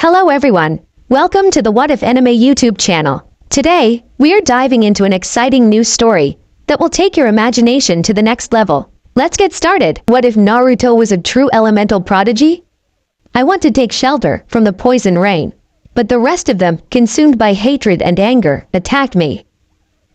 Hello everyone, welcome to the What If Anime YouTube channel. Today, we are diving into an exciting new story that will take your imagination to the next level. Let's get started. What if Naruto was a true elemental prodigy? I want to take shelter from the poison rain, but the rest of them, consumed by hatred and anger, attacked me.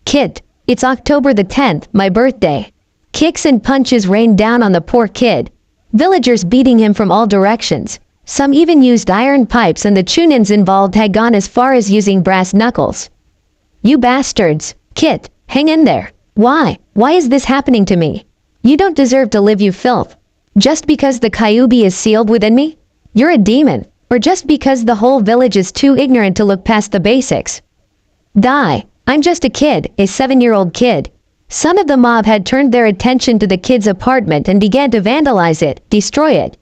Kid, it's October the 10th, my birthday. Kicks and punches rained down on the poor kid, villagers beating him from all directions. Some even used iron pipes, and the chunins involved had gone as far as using brass knuckles. You bastards! Kid, hang in there. Why? Why is this happening to me? You don't deserve to live, you filth. Just because the Kyuubi is sealed within me? You're a demon. Or just because the whole village is too ignorant to look past the basics? Die. I'm just a kid, a 7-year-old kid. Some of the mob had turned their attention to the kid's apartment and began to vandalize it, destroy it.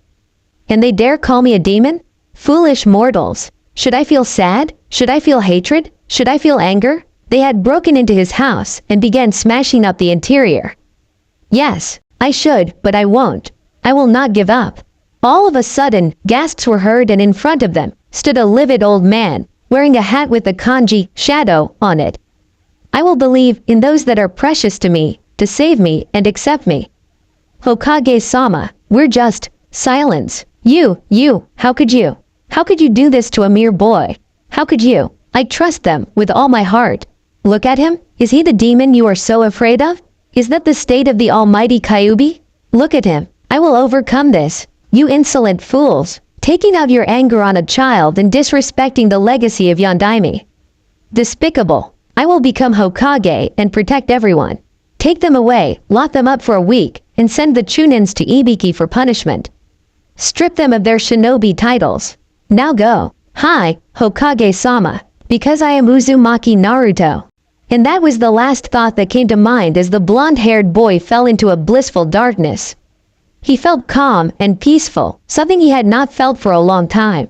And they dare call me a demon? Foolish mortals. Should I feel sad? Should I feel hatred? Should I feel anger? They had broken into his house and began smashing up the interior. Yes, I should, but I won't. I will not give up. All of a sudden, gasps were heard, and in front of them stood a livid old man, wearing a hat with the kanji, shadow, on it. I will believe in those that are precious to me, to save me and accept me. Hokage-sama, we're just silence. You, how could you? How could you do this to a mere boy? How could you? I trust them with all my heart. Look at him. Is he the demon you are so afraid of? Is that the state of the almighty Kyuubi? Look at him. I will overcome this. You insolent fools, taking out your anger on a child and disrespecting the legacy of Yondaime. Despicable. I will become Hokage and protect everyone. Take them away, lock them up for a week, and send the chunins to Ibiki for punishment. Strip them of their shinobi titles. Now go. Hi, Hokage-sama, because I am Uzumaki Naruto. And that was the last thought that came to mind as the blonde-haired boy fell into a blissful darkness. He felt calm and peaceful, something he had not felt for a long time.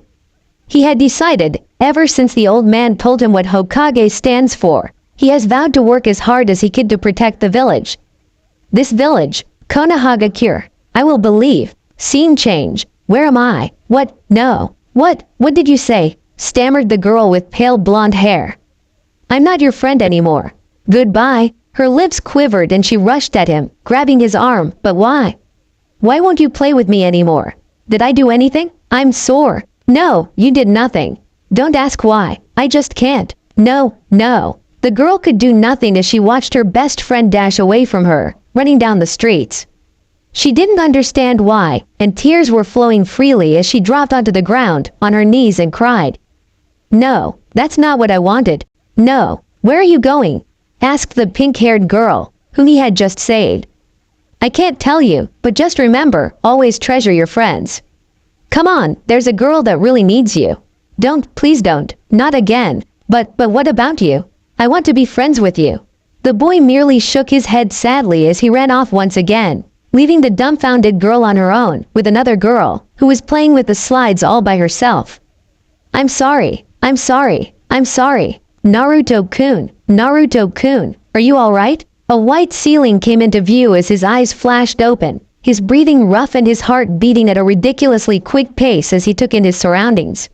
He had decided, ever since the old man told him what Hokage stands for, he has vowed to work as hard as he could to protect the village. This village, Konohagakure, I will believe. Scene change. Where am I? What? No. What did you say? Stammered the girl with pale blonde hair. I'm not your friend anymore. Goodbye. Her lips quivered and she rushed at him, grabbing his arm. But why? Why won't you play with me anymore? Did I do anything? I'm sore. No, you did nothing. Don't ask why. I just can't. No. The girl could do nothing as she watched her best friend dash away from her, running down the streets. She didn't understand why, and tears were flowing freely as she dropped onto the ground, on her knees, and cried. No, that's not what I wanted. No, where are you going? Asked the pink-haired girl, whom he had just saved. I can't tell you, but just remember, always treasure your friends. Come on, there's a girl that really needs you. Please don't, not again. But what about you? I want to be friends with you. The boy merely shook his head sadly as he ran off once again, leaving the dumbfounded girl on her own with another girl who was playing with the slides all by herself. I'm sorry. Naruto-kun, are you alright? A white ceiling came into view as his eyes flashed open, his breathing rough and his heart beating at a ridiculously quick pace as he took in his surroundings.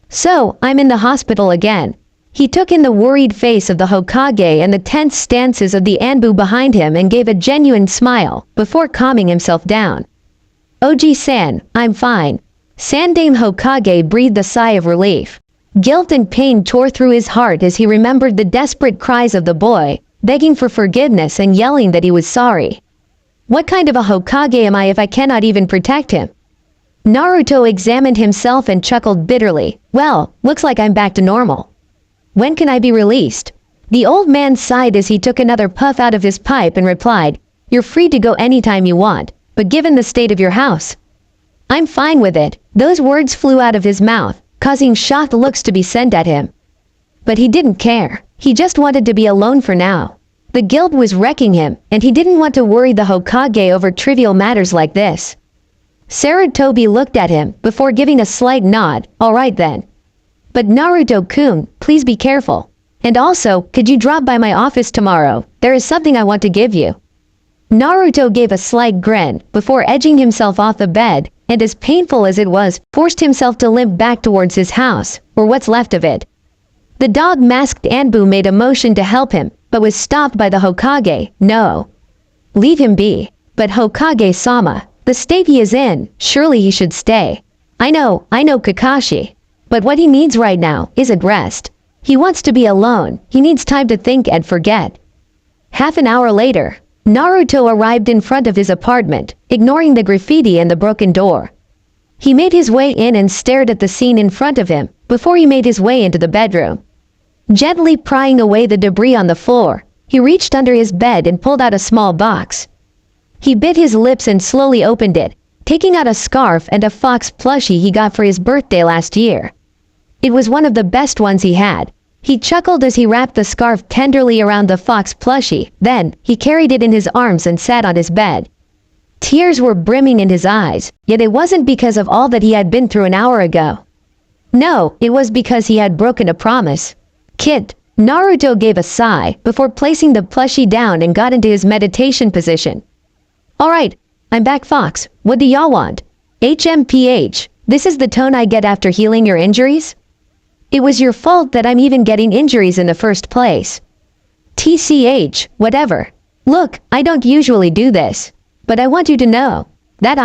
So, I'm in the hospital again. He took in the worried face of the Hokage and the tense stances of the Anbu behind him and gave a genuine smile, before calming himself down. Oji-san, I'm fine. Sandaime Hokage breathed a sigh of relief. Guilt and pain tore through his heart as he remembered the desperate cries of the boy, begging for forgiveness and yelling that he was sorry. What kind of a Hokage am I if I cannot even protect him? Naruto examined himself and chuckled bitterly. Well, looks like I'm back to normal. When can I be released? The old man sighed as he took another puff out of his pipe and replied, You're free to go anytime you want, but given the state of your house. I'm fine with it. Those words flew out of his mouth, causing shocked looks to be sent at him. But he didn't care. He just wanted to be alone for now. The guilt was wrecking him, and he didn't want to worry the Hokage over trivial matters like this. Sarutobi looked at him before giving a slight nod. All right then. But Naruto-kun, please be careful. And also, could you drop by my office tomorrow? There is something I want to give you. Naruto gave a slight grin before edging himself off the bed and as painful as it was, forced himself to limp back towards his house, or what's left of it. The dog-masked Anbu made a motion to help him, but was stopped by the Hokage. No. Leave him be. But Hokage-sama, the state he is in, surely he should stay. I know Kakashi. But what he needs right now isn't rest. He wants to be alone. He needs time to think and forget. Half an hour later, Naruto arrived in front of his apartment, ignoring the graffiti and the broken door. He made his way in and stared at the scene in front of him, before he made his way into the bedroom. Gently prying away the debris on the floor, he reached under his bed and pulled out a small box. He bit his lips and slowly opened it, taking out a scarf and a fox plushie he got for his birthday last year. It was one of the best ones he had. He chuckled as he wrapped the scarf tenderly around the fox plushie, then, he carried it in his arms and sat on his bed. Tears were brimming in his eyes, yet it wasn't because of all that he had been through an hour ago. No, it was because he had broken a promise. Kid, Naruto gave a sigh before placing the plushie down and got into his meditation position. Alright, I'm back Fox, what do y'all want? HMPH, this is the tone I get after healing your injuries? It was your fault that I'm even getting injuries in the first place. TCH, whatever. Look, I don't usually do this. But I want you to know that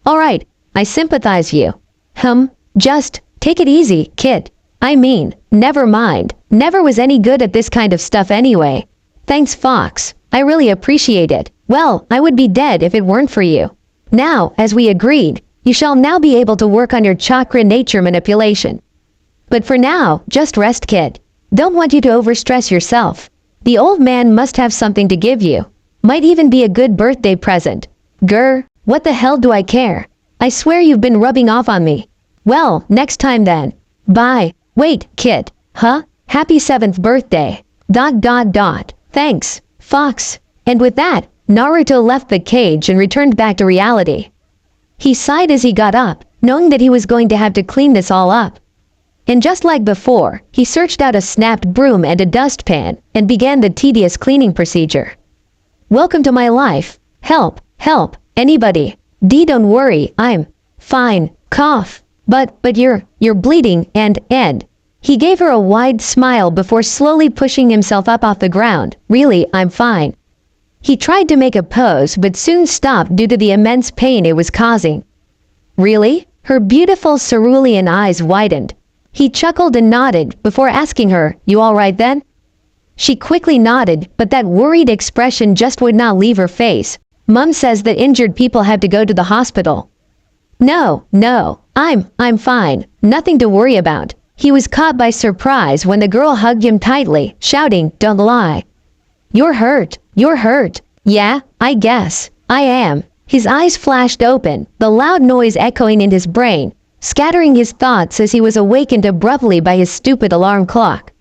alright, I sympathize you. Just, take it easy, kid. I mean, never mind. Never was any good at this kind of stuff anyway. Thanks, Fox. I really appreciate it. Well, I would be dead if it weren't for you. Now, as we agreed, you shall now be able to work on your chakra nature manipulation. But for now, just rest, kid. Don't want you to overstress yourself. The old man must have something to give you. Might even be a good birthday present. Grr, what the hell do I care? I swear you've been rubbing off on me. Well, next time then. Bye. Wait, kid. Huh? Happy 7th birthday. ... Thanks, Fox. And with that, Naruto left the cage and returned back to reality. He sighed as he got up, knowing that he was going to have to clean this all up. And just like before, he searched out a snapped broom and a dustpan, and began the tedious cleaning procedure. Welcome to my life. Help, anybody. Don't worry, I'm fine. Cough. But you're bleeding and. He gave her a wide smile before slowly pushing himself up off the ground. Really, I'm fine. He tried to make a pose but soon stopped due to the immense pain it was causing. Really? Her beautiful cerulean eyes widened. He chuckled and nodded before asking her, you alright then? She quickly nodded, but that worried expression just would not leave her face. Mum says that injured people have to go to the hospital. No, I'm fine. Nothing to worry about. He was caught by surprise when the girl hugged him tightly, shouting, don't lie. You're hurt. Yeah, I guess. I am. His eyes flashed open, the loud noise echoing in his brain, scattering his thoughts as he was awakened abruptly by his stupid alarm clock.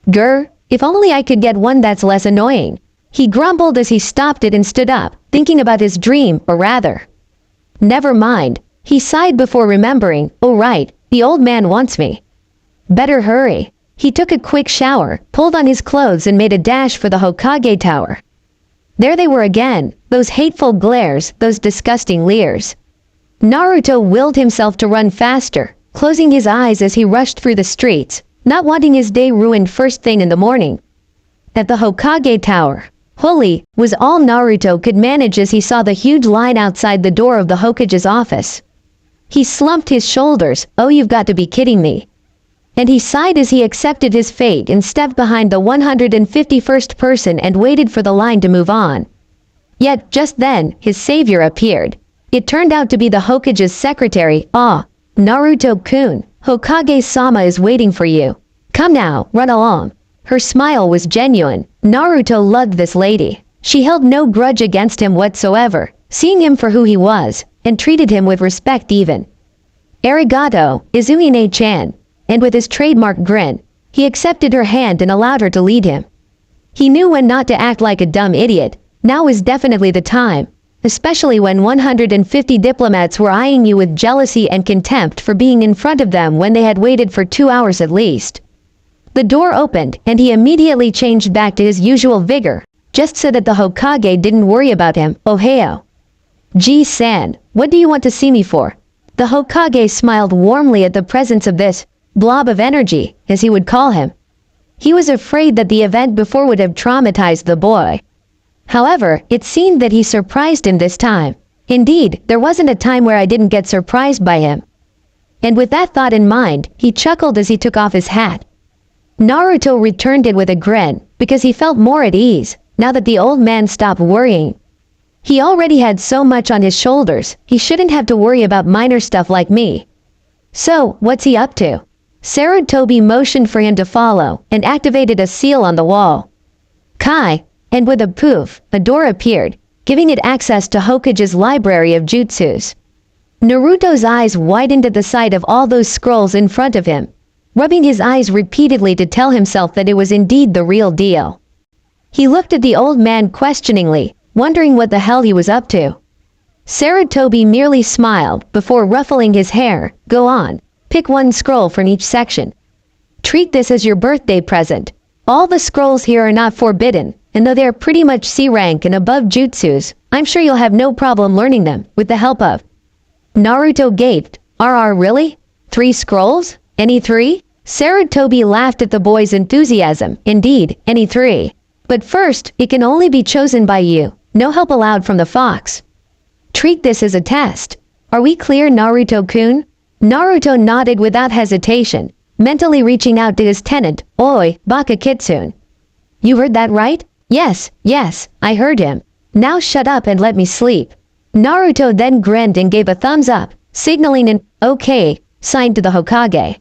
Grr, if only I could get one that's less annoying. He grumbled as he stopped it and stood up, thinking about his dream, or rather. Never mind. He sighed before remembering, oh right, the old man wants me. Better hurry. He took a quick shower, pulled on his clothes and made a dash for the Hokage Tower. There they were again, those hateful glares, those disgusting leers. Naruto willed himself to run faster, closing his eyes as he rushed through the streets, not wanting his day ruined first thing in the morning. At the Hokage Tower, holy, was all Naruto could manage as he saw the huge line outside the door of the Hokage's office. He slumped his shoulders, oh you've got to be kidding me. And he sighed as he accepted his fate and stepped behind the 151st person and waited for the line to move on. Yet, just then, his savior appeared. It turned out to be the Hokage's secretary. Naruto-kun, Hokage-sama is waiting for you. Come now, run along. Her smile was genuine. Naruto loved this lady. She held no grudge against him whatsoever, seeing him for who he was, and treated him with respect even. Arigato, Izumi-chan. And with his trademark grin, he accepted her hand and allowed her to lead him. He knew when not to act like a dumb idiot. Now was definitely the time, especially when 150 diplomats were eyeing you with jealousy and contempt for being in front of them when they had waited for 2 hours at least. The door opened, and he immediately changed back to his usual vigor, just so that the Hokage didn't worry about him. Ohio. G-san, what do you want to see me for? The Hokage smiled warmly at the presence of this blob of energy, as he would call him. He was afraid that the event before would have traumatized the boy. However, it seemed that he surprised him this time. Indeed, there wasn't a time where I didn't get surprised by him. And with that thought in mind, he chuckled as he took off his hat. Naruto returned it with a grin, because he felt more at ease, now that the old man stopped worrying. He already had so much on his shoulders, he shouldn't have to worry about minor stuff like me. So, what's he up to? Sarutobi motioned for him to follow, and activated a seal on the wall. Kai, and with a poof, a door appeared, giving it access to Hokage's library of jutsus. Naruto's eyes widened at the sight of all those scrolls in front of him, rubbing his eyes repeatedly to tell himself that it was indeed the real deal. He looked at the old man questioningly, wondering what the hell he was up to. Sarutobi merely smiled before ruffling his hair. Go on, pick one scroll from each section. Treat this as your birthday present. All the scrolls here are not forbidden, and though they're pretty much C rank and above jutsus, I'm sure you'll have no problem learning them with the help of. Naruto gaped. Really? 3 scrolls? Any 3? Sarutobi laughed at the boy's enthusiasm. Indeed, any 3. But first, it can only be chosen by you. No help allowed from the fox. Treat this as a test. Are we clear, Naruto-kun? Naruto nodded without hesitation, mentally reaching out to his tenant, Oi, Baka Kitsune. You heard that right? Yes, I heard him. Now shut up and let me sleep. Naruto then grinned and gave a thumbs up, signaling an okay sign to the Hokage.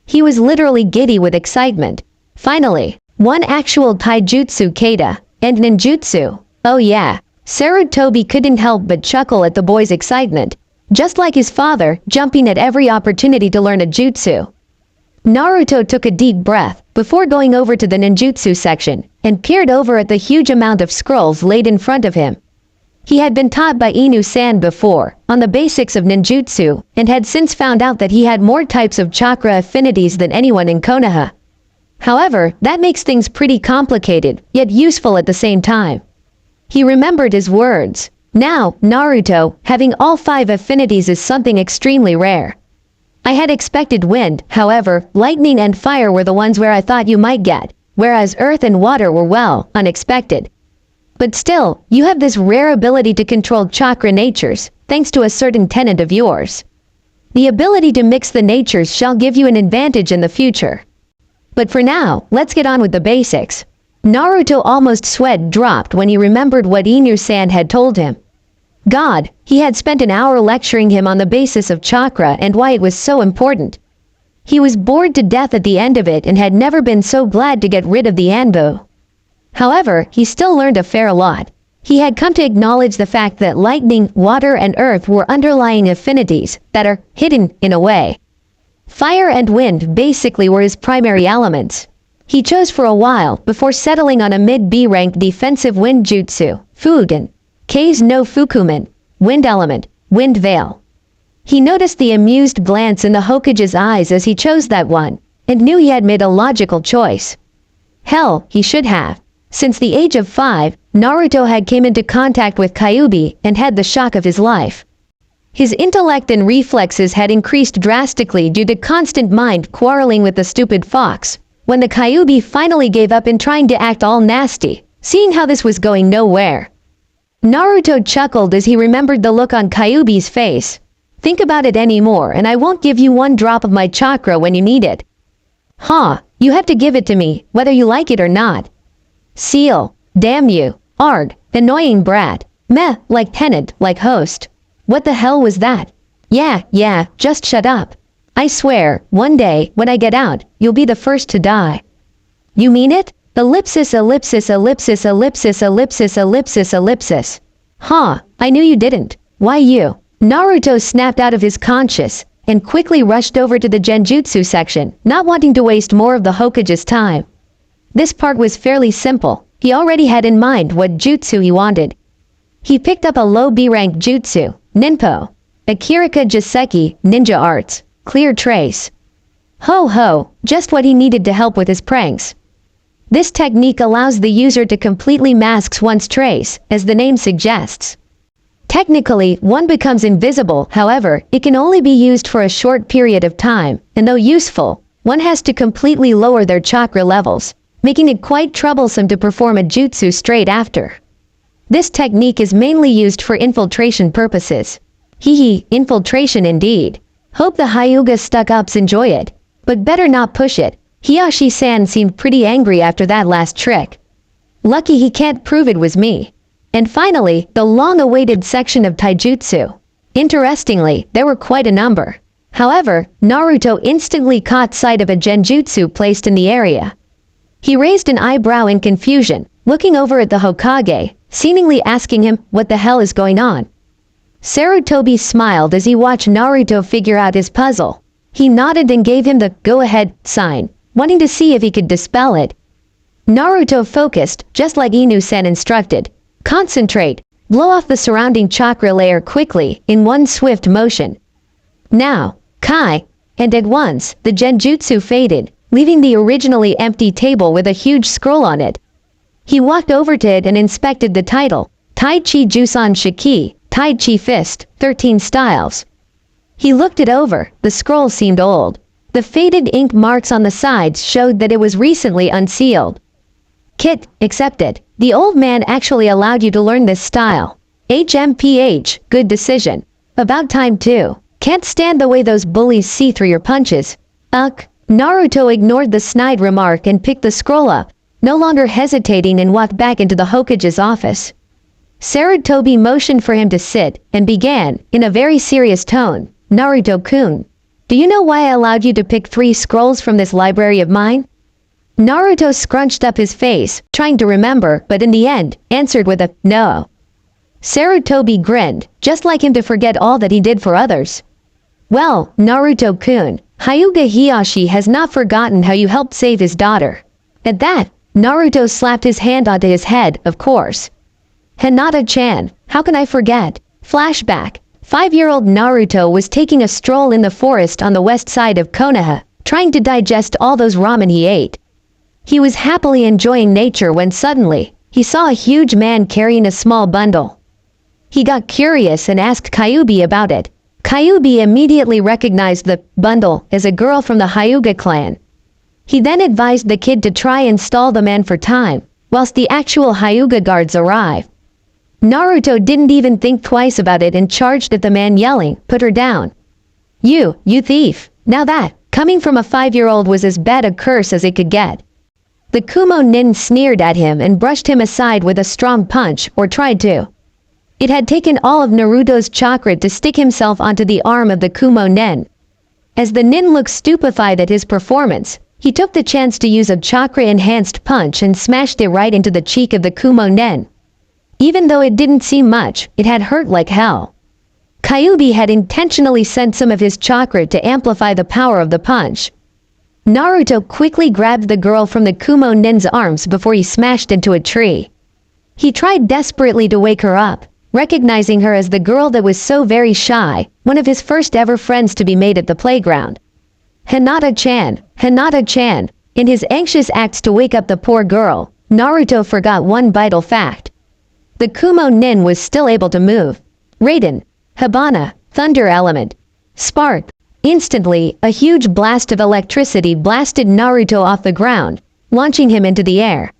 He was literally giddy with excitement. Finally, one actual taijutsu kata, and ninjutsu. Oh yeah, Sarutobi couldn't help but chuckle at the boy's excitement, just like his father, jumping at every opportunity to learn a jutsu. Naruto took a deep breath before going over to the ninjutsu section and peered over at the huge amount of scrolls laid in front of him. He had been taught by Inu-san before, on the basics of ninjutsu, and had since found out that he had more types of chakra affinities than anyone in Konoha. However, that makes things pretty complicated, yet useful at the same time. He remembered his words. Now, Naruto, having all 5 affinities is something extremely rare. I had expected wind, however, lightning and fire were the ones where I thought you might get, whereas earth and water were unexpected. But still, you have this rare ability to control chakra natures, thanks to a certain tenet of yours. The ability to mix the natures shall give you an advantage in the future. But for now, let's get on with the basics. Naruto almost sweat dropped when he remembered what Inu-san had told him. God, he had spent an hour lecturing him on the basis of chakra and why it was so important. He was bored to death at the end of it and had never been so glad to get rid of the Anbu. However, he still learned a fair lot. He had come to acknowledge the fact that lightning, water, and earth were underlying affinities that are hidden in a way. Fire and wind basically were his primary elements. He chose for a while before settling on a mid-B rank defensive wind jutsu, Fugen, K's no Fukumen, wind element, wind veil. He noticed the amused glance in the Hokage's eyes as he chose that one, and knew he had made a logical choice. Hell, he should have. Since the age of 5, Naruto had came into contact with Kyuubi and had the shock of his life. His intellect and reflexes had increased drastically due to constant mind quarreling with the stupid fox, when the Kyuubi finally gave up in trying to act all nasty, seeing how this was going nowhere. Naruto chuckled as he remembered the look on Kyuubi's face. Think about it anymore and I won't give you 1 drop of my chakra when you need it. You have to give it to me, whether you like it or not. Seal, damn you, Arg, annoying brat, meh, like tenant, like host. What the hell was that? Yeah, just shut up. I swear, one day, when I get out, you'll be the first to die. You mean it? Ellipsis. I knew you didn't. Why you? Naruto snapped out of his conscious, and quickly rushed over to the genjutsu section, not wanting to waste more of the Hokage's time. This part was fairly simple. He already had in mind what jutsu he wanted. He picked up a low B-rank jutsu, Ninpo, Akirika Jiseki, ninja arts, clear trace. Ho, just what he needed to help with his pranks. This technique allows the user to completely mask one's trace, as the name suggests. Technically, one becomes invisible, however, it can only be used for a short period of time, and though useful, one has to completely lower their chakra levels, making it quite troublesome to perform a jutsu straight after. This technique is mainly used for infiltration purposes. Infiltration indeed. Hope the Hyuga stuck-ups enjoy it, but better not push it. Hiyashi-san seemed pretty angry after that last trick. Lucky he can't prove it was me. And finally, the long-awaited section of taijutsu. Interestingly, there were quite a number. However, Naruto instantly caught sight of a genjutsu placed in the area. He raised an eyebrow in confusion, looking over at the Hokage, seemingly asking him what the hell is going on. Sarutobi smiled as he watched Naruto figure out his puzzle. He nodded and gave him the go-ahead sign, wanting to see if he could dispel it. Naruto focused, just like Inu-sen instructed. Concentrate, blow off the surrounding chakra layer quickly, in one swift motion. Now, Kai, and at once, the genjutsu faded, leaving the originally empty table with a huge scroll on it. He walked over to it and inspected the title, Tai Chi Jusan Shiki, Tai Chi Fist, 13 Styles. He looked it over, the scroll seemed old. The faded ink marks on the sides showed that it was recently unsealed. Kit, accepted. The old man actually allowed you to learn this style. HMPH, good decision. About time too. Can't stand the way those bullies see through your punches. Naruto ignored the snide remark and picked the scroll up, no longer hesitating, and walked back into the Hokage's office. Sarutobi motioned for him to sit, and began, in a very serious tone, Naruto-kun, do you know why I allowed you to pick 3 scrolls from this library of mine? Naruto scrunched up his face, trying to remember, but in the end, answered with a, no. Sarutobi grinned, just like him to forget all that he did for others. Well, Naruto-kun, Hyuga Hiyashi has not forgotten how you helped save his daughter. At that, Naruto slapped his hand onto his head, of course. Hinata-chan, how can I forget? Flashback. 5-year-old Naruto was taking a stroll in the forest on the west side of Konoha, trying to digest all those ramen he ate. He was happily enjoying nature when suddenly, he saw a huge man carrying a small bundle. He got curious and asked Kyuubi about it. Kyuubi immediately recognized the bundle as a girl from the Hyuga clan. He then advised the kid to try and stall the man for time, whilst the actual Hyuga guards arrived. Naruto didn't even think twice about it and charged at the man, yelling, "Put her down. You thief." Now that, coming from a 5-year-old, was as bad a curse as it could get. The Kumo nin sneered at him and brushed him aside with a strong punch, or tried to. It had taken all of Naruto's chakra to stick himself onto the arm of the Kumo nin. As the nin looked stupefied at his performance, he took the chance to use a chakra-enhanced punch and smashed it right into the cheek of the Kumo nin. Even though it didn't seem much, it had hurt like hell. Kyuubi had intentionally sent some of his chakra to amplify the power of the punch. Naruto quickly grabbed the girl from the Kumo nin's arms before he smashed into a tree. He tried desperately to wake her up, recognizing her as the girl that was so very shy, one of his first ever friends to be made at the playground. Hinata-chan, Hinata-chan. In his anxious acts to wake up the poor girl, Naruto forgot one vital fact. The Kumo nin was still able to move. Raiden, Hibana, Thunder Element, Spark. Instantly, a huge blast of electricity blasted Naruto off the ground, launching him into the air.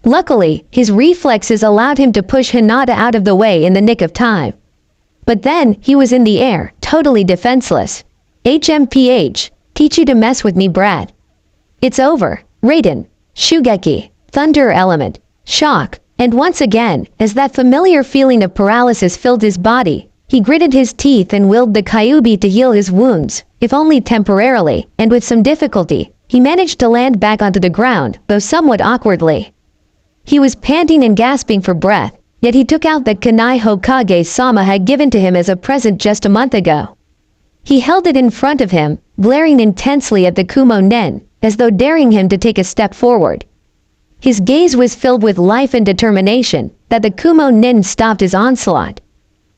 Luckily, his reflexes allowed him to push Hinata out of the way in the nick of time. But then, he was in the air, totally defenseless. HMPH, teach you to mess with me, brat. It's over. Raiden, Shugeki, Thunder Element, Shock. And once again, as that familiar feeling of paralysis filled his body, he gritted his teeth and willed the Kyuubi to heal his wounds, if only temporarily, and with some difficulty, he managed to land back onto the ground, though somewhat awkwardly. He was panting and gasping for breath, yet he took out the kunai Hokage-sama had given to him as a present just a month ago. He held it in front of him, glaring intensely at the Kumo nin, as though daring him to take a step forward. His gaze was filled with life and determination, that the Kumo nin stopped his onslaught.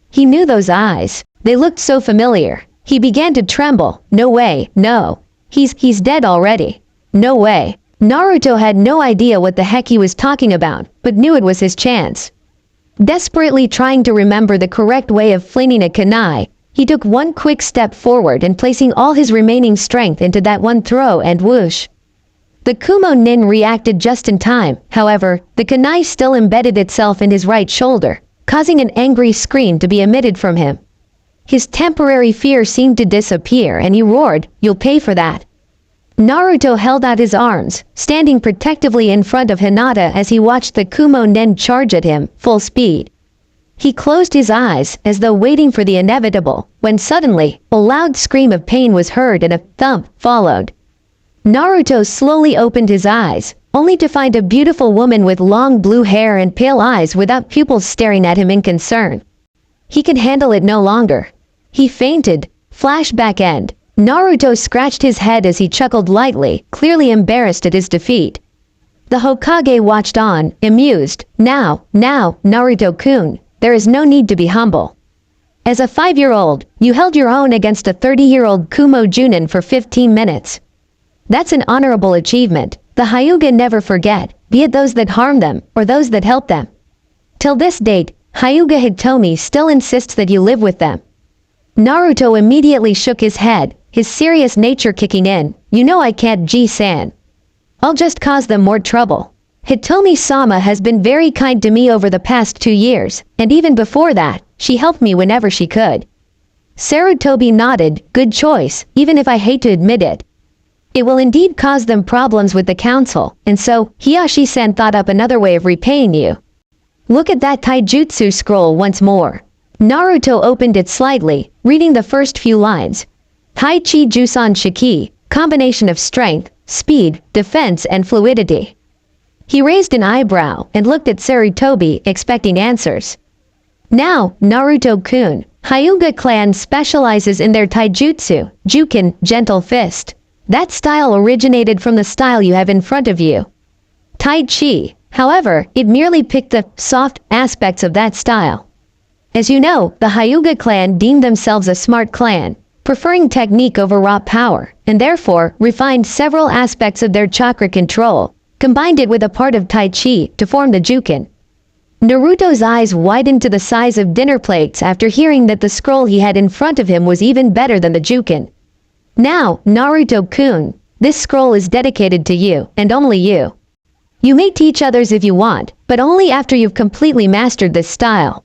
He knew those eyes. They looked so familiar. He began to tremble. No way, no. He's dead already. No way. Naruto had no idea what the heck he was talking about, but knew it was his chance. Desperately trying to remember the correct way of flinging a kunai, he took one quick step forward and placing all his remaining strength into that one throw and whoosh. The Kumo Nin reacted just in time, however, the kunai still embedded itself in his right shoulder, causing an angry scream to be emitted from him. His temporary fear seemed to disappear and he roared, "You'll pay for that." Naruto held out his arms, standing protectively in front of Hinata as he watched the Kumo Nen charge at him, full speed. He closed his eyes, as though waiting for the inevitable, when suddenly, a loud scream of pain was heard and a thump followed. Naruto slowly opened his eyes, only to find a beautiful woman with long blue hair and pale eyes without pupils staring at him in concern. He could handle it no longer. He fainted. Flashback end. Naruto scratched his head as he chuckled lightly, clearly embarrassed at his defeat. The Hokage watched on, amused. Now, Naruto-kun, there is no need to be humble. As a 5-year-old, you held your own against a 30-year-old Kumo Junin for 15 minutes. That's an honorable achievement. The Hyuga never forget, be it those that harm them, or those that help them. Till this date, Hyuga Hitomi still insists that you live with them. Naruto immediately shook his head, his serious nature kicking in. You know I can't, Ji-san. I'll just cause them more trouble. Hitomi-sama has been very kind to me over the past 2 years, and even before that, she helped me whenever she could. Sarutobi nodded, good choice, even if I hate to admit it. It will indeed cause them problems with the council, and so, Hiyashi-san thought up another way of repaying you. Look at that taijutsu scroll once more. Naruto opened it slightly, reading the first few lines. Tai Chi Jusan Shiki, combination of strength, speed, defense and fluidity. He raised an eyebrow and looked at Sarutobi, expecting answers. Now, Naruto-kun, Hyuga clan specializes in their taijutsu, Jukin, gentle fist. That style originated from the style you have in front of you. Tai Chi, however, it merely picked the soft aspects of that style. As you know, the Hyuga clan deemed themselves a smart clan, preferring technique over raw power, and therefore refined several aspects of their chakra control, combined it with a part of Tai Chi to form the Jukin. Naruto's eyes widened to the size of dinner plates after hearing that the scroll he had in front of him was even better than the Jukin. Now, Naruto-kun, this scroll is dedicated to you, and only you. You may teach others if you want, but only after you've completely mastered this style.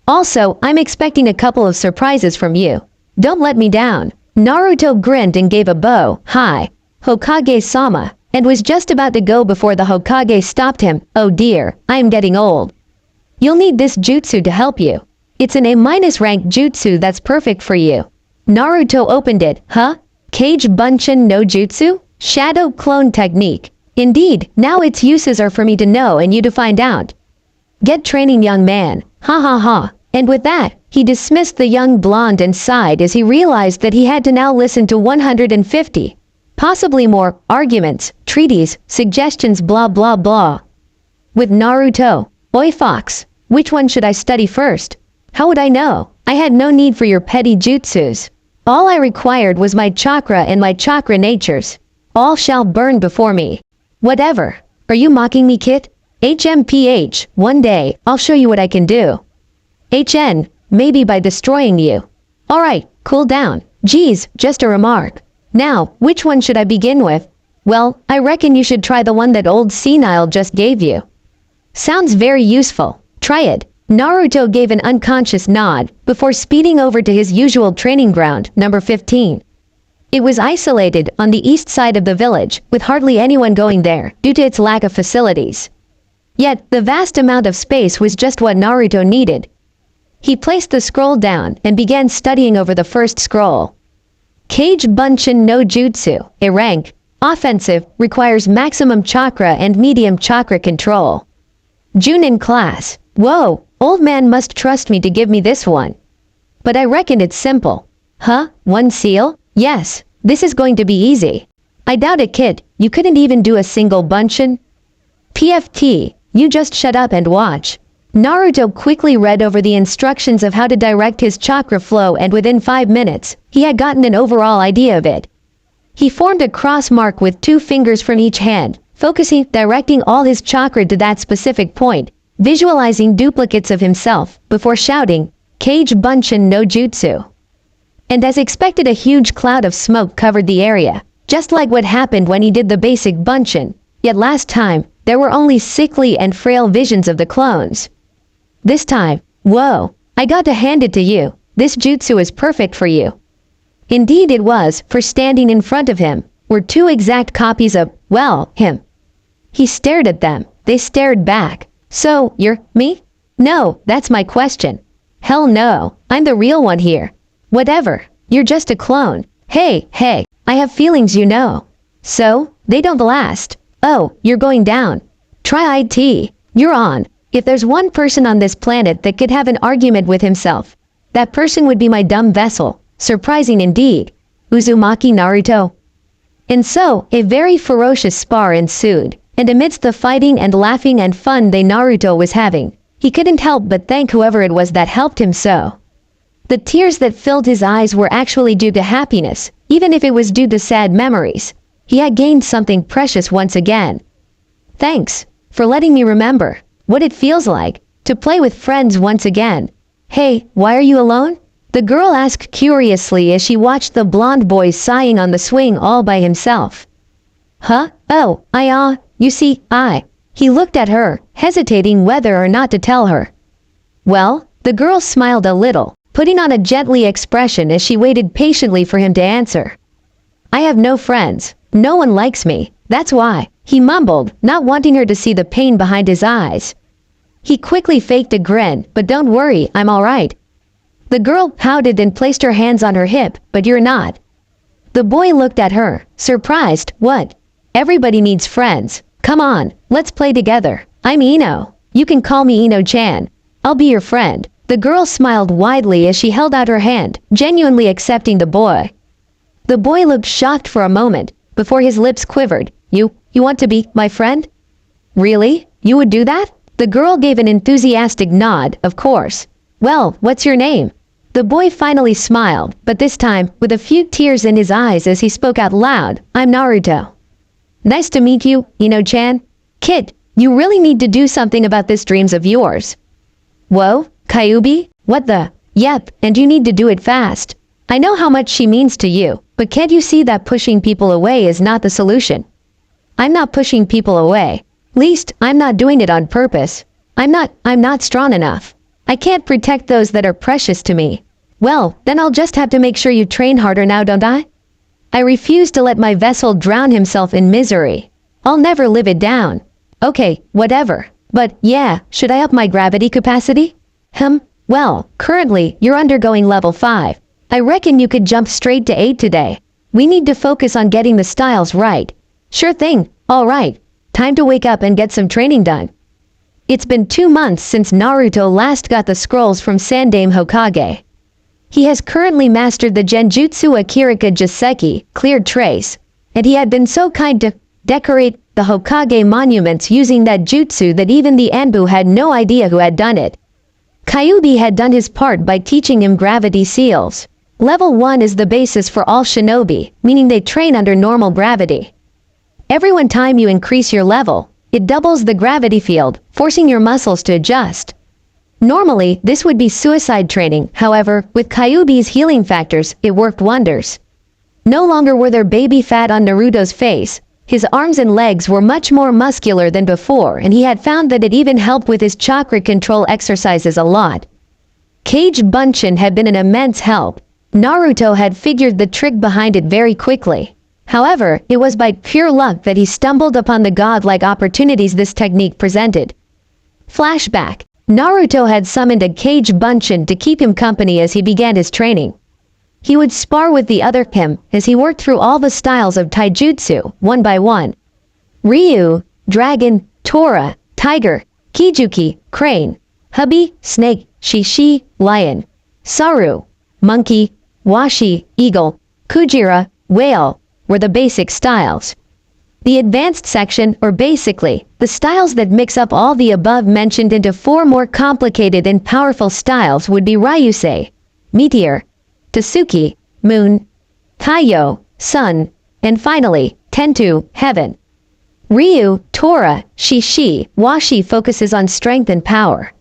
Also, I'm expecting a couple of surprises from you. Don't let me down. Naruto grinned and gave a bow, hi, Hokage-sama, and was just about to go before the Hokage stopped him. Oh dear, I am getting old. You'll need this jutsu to help you. It's an A- rank jutsu that's perfect for you. Naruto opened it, huh? Kage Bunshin no Jutsu? Shadow clone technique. Indeed, now its uses are for me to know and you to find out. Get training, young man. Ha ha ha. And with that, he dismissed the young blonde and sighed as he realized that he had to now listen to 150, possibly more, arguments, treaties, suggestions blah blah blah. With Naruto, oi fox, which one should I study first? How would I know? I had no need for your petty jutsus. All I required was my chakra and my chakra natures. All shall burn before me. Whatever. Are you mocking me, kid? HMPH, one day, I'll show you what I can do. HN, maybe by destroying you. Alright, cool down. Geez, just a remark. Now, which one should I begin with? Well, I reckon you should try the one that old Senile just gave you. Sounds very useful. Try it. Naruto gave an unconscious nod, before speeding over to his usual training ground, number 15. It was isolated on the east side of the village, with hardly anyone going there, due to its lack of facilities. Yet, the vast amount of space was just what Naruto needed. He placed the scroll down and began studying over the first scroll. Kage Bunshin no Jutsu, a rank, offensive, requires maximum chakra and medium chakra control. Junin class. Whoa, old man must trust me to give me this one. But I reckon it's simple. Huh? One seal? Yes, this is going to be easy. I doubt it, kid. You couldn't even do a single Bunshin? PFT, you just shut up and watch. Naruto quickly read over the instructions of how to direct his chakra flow, and within 5 minutes, he had gotten an overall idea of it. He formed a cross mark with 2 fingers from each hand, focusing, directing all his chakra to that specific point, visualizing duplicates of himself before shouting, "Kage Bunshin no Jutsu." And as expected, a huge cloud of smoke covered the area, just like what happened when he did the basic Bunshin, yet last time, there were only sickly and frail visions of the clones. This time, whoa, I got to hand it to you, this jutsu is perfect for you. Indeed it was, for standing in front of him were two exact copies of, well, him. He stared at them, they stared back. So, you're me? No, that's my question. Hell no, I'm the real one here. Whatever, you're just a clone. Hey, I have feelings, you know. So, they don't last. Oh, you're going down. Try it. You're on. If there's one person on this planet that could have an argument with himself, that person would be my dumb vessel. Surprising indeed. Uzumaki Naruto. And so, a very ferocious spar ensued, and amidst the fighting and laughing and fun Naruto was having, he couldn't help but thank whoever it was that helped him so. The tears that filled his eyes were actually due to happiness, even if it was due to sad memories. He had gained something precious once again. Thanks for letting me remember what it feels like to play with friends once again. Hey, why are you alone? The girl asked curiously as she watched the blonde boy sighing on the swing all by himself. Huh? Oh, you see, He looked at her, hesitating whether or not to tell her. Well, the girl smiled a little, putting on a gently expression as she waited patiently for him to answer. I have no friends. No one likes me. That's why, he mumbled, not wanting her to see the pain behind his eyes. He quickly faked a grin, but don't worry, I'm alright. The girl pouted and placed her hands on her hip, but you're not. The boy looked at her, surprised. What? Everybody needs friends. Come on, let's play together. I'm Ino. You can call me Ino-chan. I'll be your friend. The girl smiled widely as she held out her hand, genuinely accepting the boy. The boy looked shocked for a moment, before his lips quivered. You want to be my friend? Really? You would do that? The girl gave an enthusiastic nod, of course. Well, what's your name? The boy finally smiled, but this time, with a few tears in his eyes as he spoke out loud, I'm Naruto. Nice to meet you, Ino-chan. Kid, you really need to do something about this dreams of yours. Whoa, Kyubi? What the? Yep, and you need to do it fast. I know how much she means to you, but can't you see that pushing people away is not the solution? I'm not pushing people away. Least, I'm not doing it on purpose. I'm not strong enough. I can't protect those that are precious to me. Well, then I'll just have to make sure you train harder now, don't I? I refuse to let my vessel drown himself in misery. I'll never live it down. Okay, whatever. But, yeah, should I up my gravity capacity? Well, currently, you're undergoing level 5. I reckon you could jump straight to 8 today. We need to focus on getting the styles right. Sure thing, alright. Time to wake up and get some training done. It's been 2 months since Naruto last got the scrolls from Sandame Hokage. He has currently mastered the Genjutsu Akirika Jiseki, Cleared Trace, and he had been so kind to decorate the Hokage monuments using that jutsu that even the Anbu had no idea who had done it. Kyubi had done his part by teaching him gravity seals. Level 1 is the basis for all shinobi, meaning they train under normal gravity. Every time you increase your level, it doubles the gravity field, forcing your muscles to adjust. Normally, this would be suicide training, however, with Kyubi's healing factors, it worked wonders. No longer were there baby fat on Naruto's face, his arms and legs were much more muscular than before and he had found that it even helped with his chakra control exercises a lot. Kage Bunshin had been an immense help. Naruto had figured the trick behind it very quickly. However, it was by pure luck that he stumbled upon the godlike opportunities this technique presented. Flashback. Naruto had summoned a Kage Bunshin to keep him company as he began his training. He would spar with the other him as he worked through all the styles of taijutsu, one by one. Ryu, Dragon, Tora, Tiger, Kijuki, Crane, Hubby, Snake, Shishi, Lion, Saru, Monkey, Washi, Eagle, Kujira, Whale, were the basic styles. The advanced section, or basically, the styles that mix up all the above mentioned into 4 more complicated and powerful styles would be Ryusei, Meteor, Tasuki, Moon, Taiyo, Sun, and finally, Tentu, Heaven. Ryu, Tora, Shishi, Washi focuses on strength and power.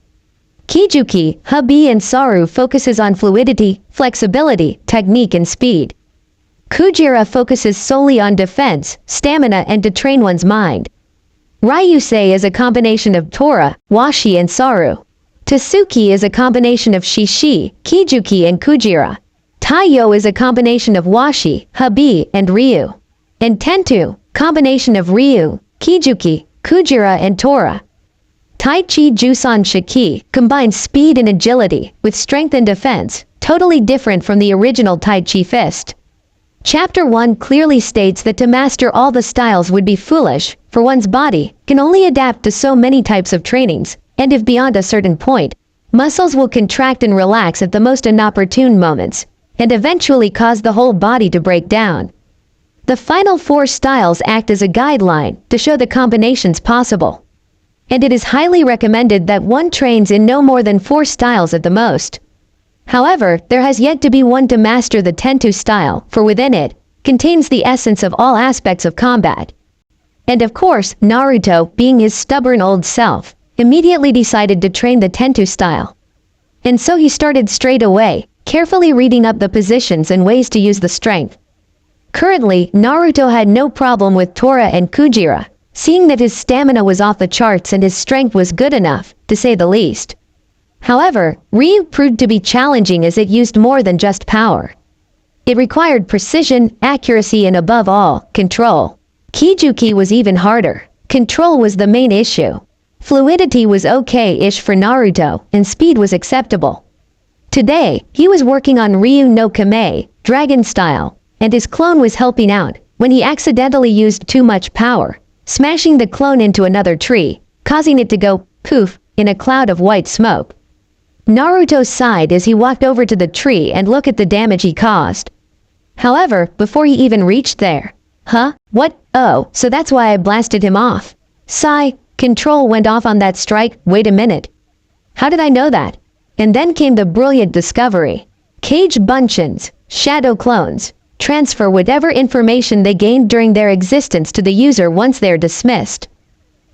Kijuki, Hubby and Saru focuses on fluidity, flexibility, technique and speed. Kujira focuses solely on defense, stamina and to train one's mind. Ryusei is a combination of Tora, Washi and Saru. Tasuki is a combination of Shishi, Kijuki and Kujira. Taiyo is a combination of Washi, Hubby and Ryu. And Tentu, combination of Ryu, Kijuki, Kujira and Tora. Taichi Jusan Shiki combines speed and agility with strength and defense, totally different from the original Taichi fist. Chapter 1 clearly states that to master all the styles would be foolish, for one's body can only adapt to so many types of trainings, and if beyond a certain point, muscles will contract and relax at the most inopportune moments, and eventually cause the whole body to break down. The final 4 styles act as a guideline to show the combinations possible. And it is highly recommended that one trains in no more than 4 styles at the most. However, there has yet to be one to master the Tentu style, for within it contains the essence of all aspects of combat. And of course, Naruto, being his stubborn old self, immediately decided to train the Tentu style. And so he started straight away, carefully reading up the positions and ways to use the strength. Currently, Naruto had no problem with Tora and Kujira, seeing that his stamina was off the charts and his strength was good enough, to say the least. However, Ryu proved to be challenging as it used more than just power. It required precision, accuracy and above all, control. Kijuki was even harder. Control was the main issue. Fluidity was okay-ish for Naruto, and speed was acceptable. Today, he was working on Ryu no Kame, dragon style, and his clone was helping out, when he accidentally used too much power, smashing the clone into another tree, causing it to go poof in a cloud of white smoke. Naruto sighed as he walked over to the tree and looked at the damage he caused. However, before he even reached there, what? Oh, so that's why I blasted him off. Sigh, control went off on that strike, wait a minute. How did I know that? And then came the brilliant discovery. Cage Bunchins, shadow clones, transfer whatever information they gained during their existence to the user once they're dismissed.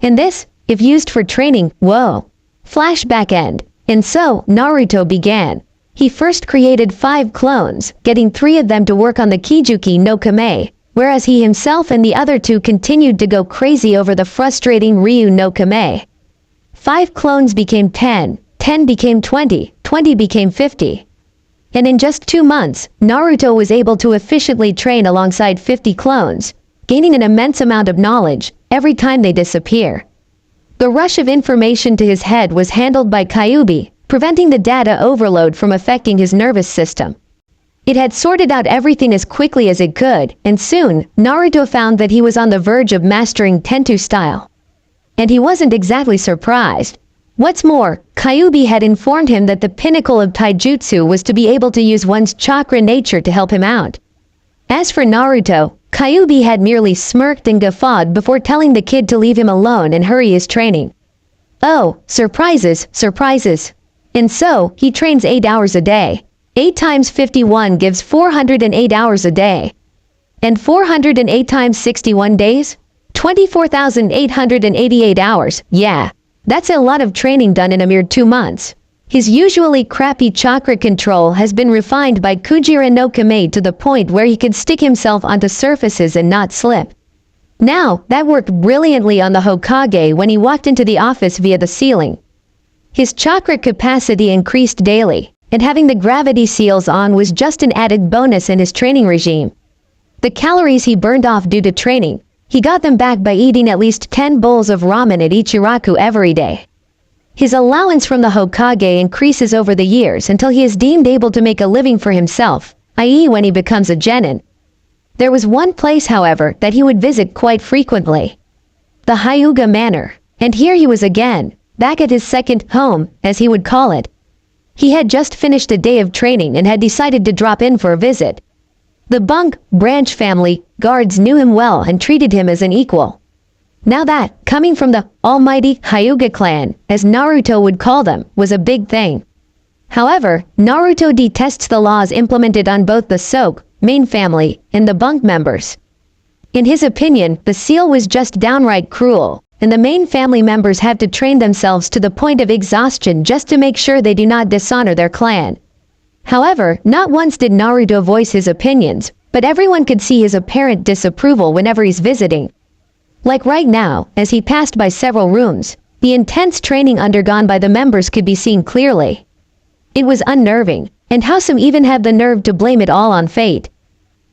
And this, if used for training, whoa. Flashback end. And so, Naruto began. He first created 5 clones, getting 3 of them to work on the Kijuki no Kame, whereas he himself and the other 2 continued to go crazy over the frustrating Ryu no Kame. 5 clones became 10, 10 became 20, 20 became 50. And in just 2 months, Naruto was able to efficiently train alongside 50 clones, gaining an immense amount of knowledge every time they disappear. The rush of information to his head was handled by Kyuubi, preventing the data overload from affecting his nervous system. It had sorted out everything as quickly as it could, and soon, Naruto found that he was on the verge of mastering Tentu style. And he wasn't exactly surprised. What's more, Kyuubi had informed him that the pinnacle of taijutsu was to be able to use one's chakra nature to help him out. As for Naruto, Kyuubi had merely smirked and guffawed before telling the kid to leave him alone and hurry his training. Oh, surprises, surprises. And so, he trains 8 hours a day. 8 times 51 gives 408 hours a day. And 408 times 61 days? 24,888 hours, yeah. That's a lot of training done in a mere 2 months. His usually crappy chakra control has been refined by Kujira no Kame to the point where he could stick himself onto surfaces and not slip. Now, that worked brilliantly on the Hokage when he walked into the office via the ceiling. His chakra capacity increased daily, and having the gravity seals on was just an added bonus in his training regime. The calories he burned off due to training, he got them back by eating at least 10 bowls of ramen at Ichiraku every day. His allowance from the Hokage increases over the years until he is deemed able to make a living for himself, i.e. when he becomes a genin. There was one place, however, that he would visit quite frequently. The Hyuga Manor, and here he was again, back at his second home, as he would call it. He had just finished a day of training and had decided to drop in for a visit. The Bunk branch family guards knew him well and treated him as an equal. Now that, coming from the almighty Hyuga clan, as Naruto would call them, was a big thing. However, Naruto detests the laws implemented on both the Soke, main family, and the Bunk members. In his opinion, the seal was just downright cruel, and the main family members have to train themselves to the point of exhaustion just to make sure they do not dishonor their clan. However, not once did Naruto voice his opinions, but everyone could see his apparent disapproval whenever he's visiting. Like right now, as he passed by several rooms, the intense training undergone by the members could be seen clearly. It was unnerving, and how some even have the nerve to blame it all on fate.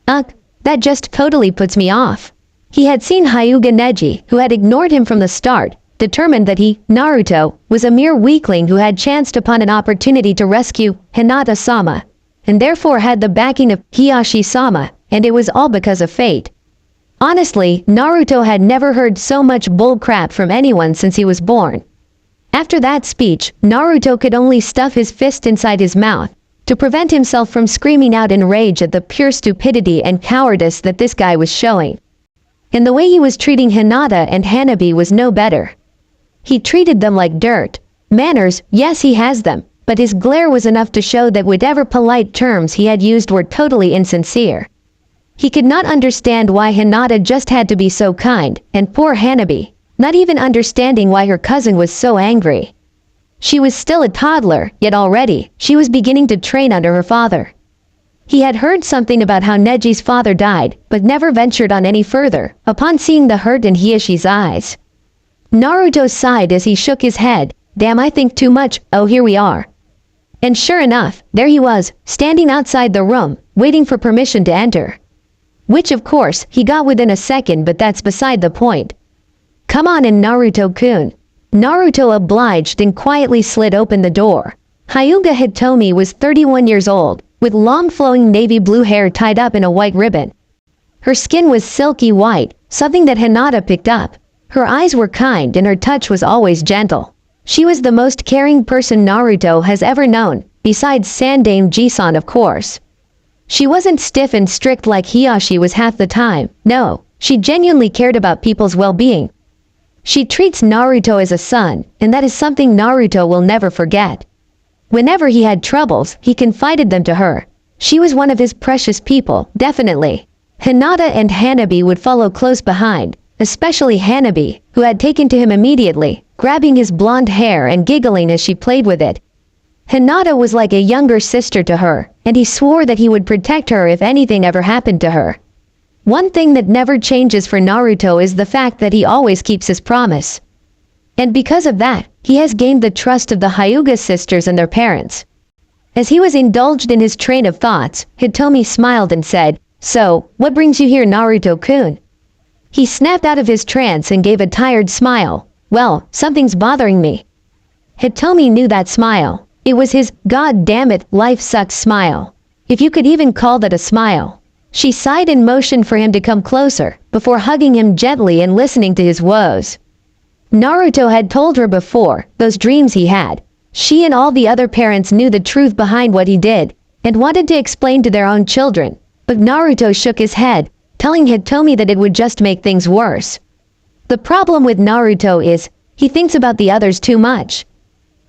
Ugh, that just totally puts me off. He had seen Hyuga Neji, who had ignored him from the start, determined that he, Naruto, was a mere weakling who had chanced upon an opportunity to rescue Hinata-sama, and therefore had the backing of Hiyashi-sama, and it was all because of fate. Honestly, Naruto had never heard so much bullcrap from anyone since he was born. After that speech, Naruto could only stuff his fist inside his mouth to prevent himself from screaming out in rage at the pure stupidity and cowardice that this guy was showing. And the way he was treating Hinata and Hanabi was no better. He treated them like dirt. Manners, yes he has them, but his glare was enough to show that whatever polite terms he had used were totally insincere. He could not understand why Hinata just had to be so kind, and poor Hanabi, not even understanding why her cousin was so angry. She was still a toddler, yet already, she was beginning to train under her father. He had heard something about how Neji's father died, but never ventured on any further, upon seeing the hurt in Hiyashi's eyes. Naruto sighed as he shook his head. Damn, I think too much, oh here we are. And sure enough, there he was, standing outside the room, waiting for permission to enter. Which of course, he got within a second, but that's beside the point. Come on in, Naruto-kun. Naruto obliged and quietly slid open the door. Hyuga Hitomi was 31 years old, with long flowing navy blue hair tied up in a white ribbon. Her skin was silky white, something that Hinata picked up. Her eyes were kind and her touch was always gentle. She was the most caring person Naruto has ever known, besides Sandaime Jisan of course. She wasn't stiff and strict like Hiyashi was half the time, no, she genuinely cared about people's well-being. She treats Naruto as a son, and that is something Naruto will never forget. Whenever he had troubles, he confided them to her. She was one of his precious people, definitely. Hinata and Hanabi would follow close behind, especially Hanabi, who had taken to him immediately, grabbing his blonde hair and giggling as she played with it. Hinata was like a younger sister to her, and he swore that he would protect her if anything ever happened to her. One thing that never changes for Naruto is the fact that he always keeps his promise. And because of that, he has gained the trust of the Hyuga sisters and their parents. As he was indulged in his train of thoughts, Hitomi smiled and said, "So, what brings you here, Naruto-kun?" He snapped out of his trance and gave a tired smile. "Well, something's bothering me." Hitomi knew that smile. It was his, "God damn it, life sucks" smile. If you could even call that a smile. She sighed and motioned for him to come closer, before hugging him gently and listening to his woes. Naruto had told her before, those dreams he had. She and all the other parents knew the truth behind what he did, and wanted to explain to their own children, but Naruto shook his head, telling Hitomi that it would just make things worse. The problem with Naruto is, he thinks about the others too much.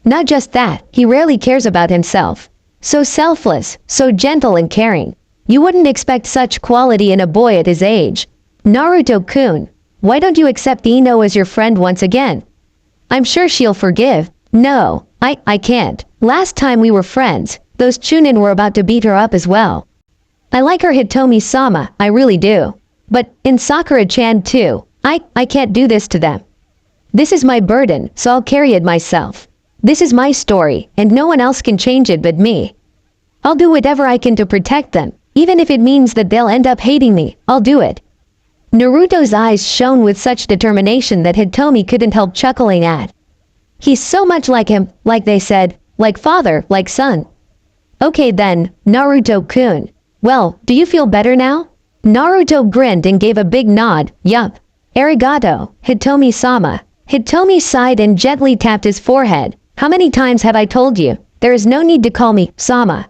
Not just that, he rarely cares about himself. So selfless, so gentle and caring. You wouldn't expect such quality in a boy at his age. Naruto-kun, why don't you accept Ino as your friend once again? I'm sure she'll forgive. No, I can't. Last time we were friends, those Chunin were about to beat her up as well. I like her, Hitomi-sama, I really do. But, in Sakura-chan too, I can't do this to them. This is my burden, so I'll carry it myself. This is my story, and no one else can change it but me. I'll do whatever I can to protect them, even if it means that they'll end up hating me, I'll do it. Naruto's eyes shone with such determination that Hitomi couldn't help chuckling at. He's so much like him, like they said, like father, like son. Okay then, Naruto-kun. Well, do you feel better now? Naruto grinned and gave a big nod, yup. Arigato, Hitomi-sama. Hitomi sighed and gently tapped his forehead. How many times have I told you? There is no need to call me Sama.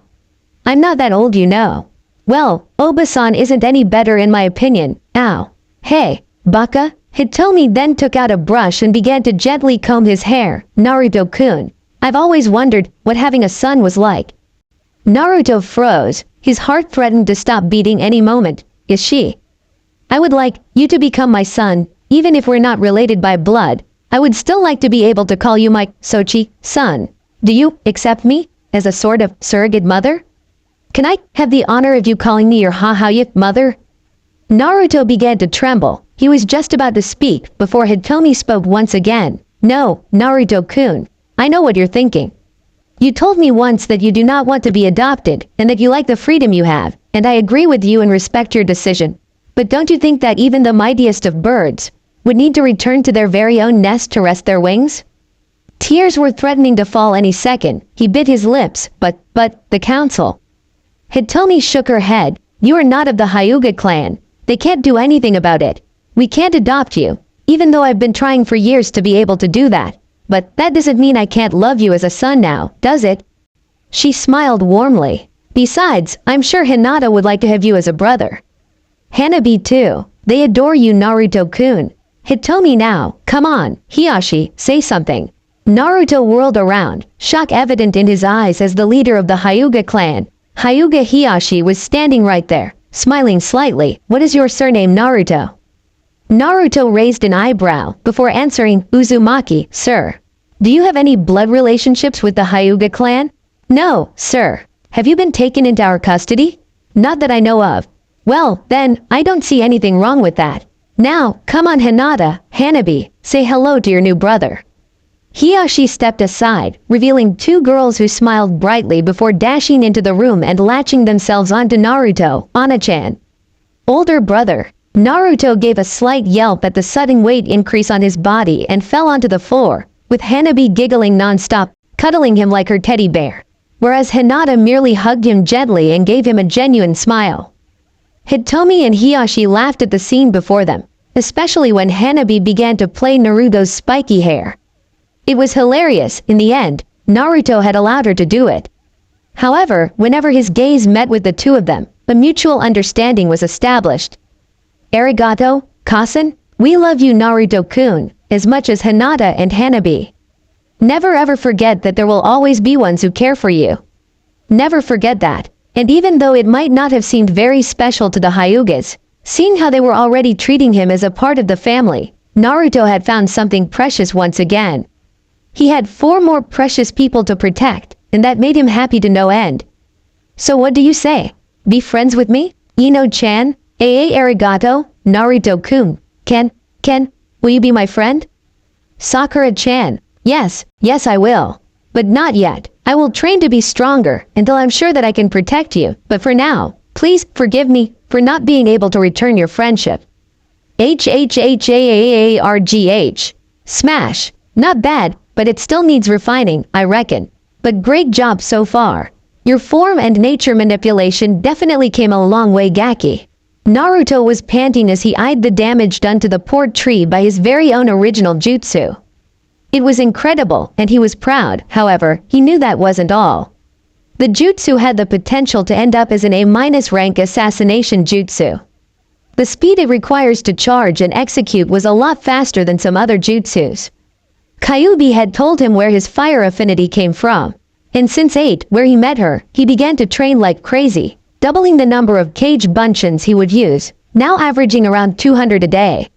I'm not that old, you know. Well, Oba-san isn't any better in my opinion. Ow. Hey, baka. Hitomi then took out a brush and began to gently comb his hair. Naruto-kun, I've always wondered what having a son was like. Naruto froze. His heart threatened to stop beating any moment. Is she? I would like you to become my son, even if we're not related by blood. I would still like to be able to call you my Sochi son. Do you accept me as a sort of surrogate mother? Can I have the honor of you calling me your Hahaya mother? Naruto began to tremble. He was just about to speak before Hitomi spoke once again. No, Naruto-kun, I know what you're thinking. You told me once that you do not want to be adopted and that you like the freedom you have, and I agree with you and respect your decision. But don't you think that even the mightiest of birds would need to return to their very own nest to rest their wings? Tears were threatening to fall any second. He bit his lips, but the council. Hitomi shook her head. You are not of the Hyuga clan. They can't do anything about it. We can't adopt you, even though I've been trying for years to be able to do that. But that doesn't mean I can't love you as a son now, does it? She smiled warmly. Besides, I'm sure Hinata would like to have you as a brother. Hanabi too. They adore you, Naruto-kun. Hitomi now, come on, Hiyashi, say something. Naruto whirled around, shock evident in his eyes as the leader of the Hyuga clan. Hyuga Hiyashi was standing right there, smiling slightly. What is your surname, Naruto? Naruto raised an eyebrow before answering, Uzumaki, sir. Do you have any blood relationships with the Hyuga clan? No, sir. Have you been taken into our custody? Not that I know of. Well, then, I don't see anything wrong with that. Now, come on Hinata, Hanabi, say hello to your new brother. Hiyashi stepped aside, revealing two girls who smiled brightly before dashing into the room and latching themselves onto Naruto, Ana-chan. Older brother. Naruto gave a slight yelp at the sudden weight increase on his body and fell onto the floor, with Hanabi giggling non-stop, cuddling him like her teddy bear, whereas Hinata merely hugged him gently and gave him a genuine smile. Hitomi and Hiyashi laughed at the scene before them, especially when Hanabi began to play Naruto's spiky hair. It was hilarious. In the end, Naruto had allowed her to do it. However, whenever his gaze met with the two of them, a mutual understanding was established. Arigato, Kasen, we love you Naruto-kun, as much as Hinata and Hanabi. Never ever forget that there will always be ones who care for you. Never forget that. And even though it might not have seemed very special to the Hyugas, seeing how they were already treating him as a part of the family, Naruto had found something precious once again. He had 4 more precious people to protect, and that made him happy to no end. So what do you say? Be friends with me? Ino-chan? Arigato, Naruto-kun. Ken, will you be my friend? Sakura-chan. Yes, I will. But not yet. I will train to be stronger until I'm sure that I can protect you. But for now, please forgive me for not being able to return your friendship. HHHAARGH. Smash. Not bad, but it still needs refining, I reckon. But great job so far. Your form and nature manipulation definitely came a long way, Gaki. Naruto was panting as he eyed the damage done to the poor tree by his very own original jutsu. It was incredible, and he was proud. However, he knew that wasn't all. The jutsu had the potential to end up as an A- rank assassination jutsu. The speed it requires to charge and execute was a lot faster than some other jutsus. Kyuubi had told him where his fire affinity came from, and since 8, where he met her, he began to train like crazy, doubling the number of cage bunchins he would use, now averaging around 200 a day.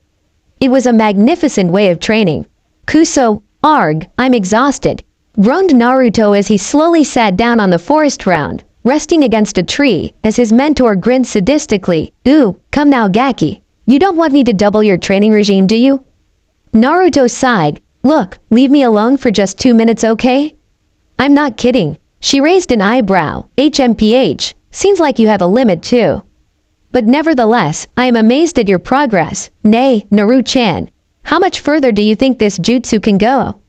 It was a magnificent way of training. Kuso, arg, I'm exhausted, groaned Naruto as he slowly sat down on the forest ground, resting against a tree, as his mentor grinned sadistically. Ooh, come now Gaki, you don't want me to double your training regime, do you? Naruto sighed. Look, leave me alone for just 2 minutes, okay? I'm not kidding. She raised an eyebrow. HMPH, seems like you have a limit too. But nevertheless, I am amazed at your progress. Nay, Naru-chan, how much further do you think this jutsu can go?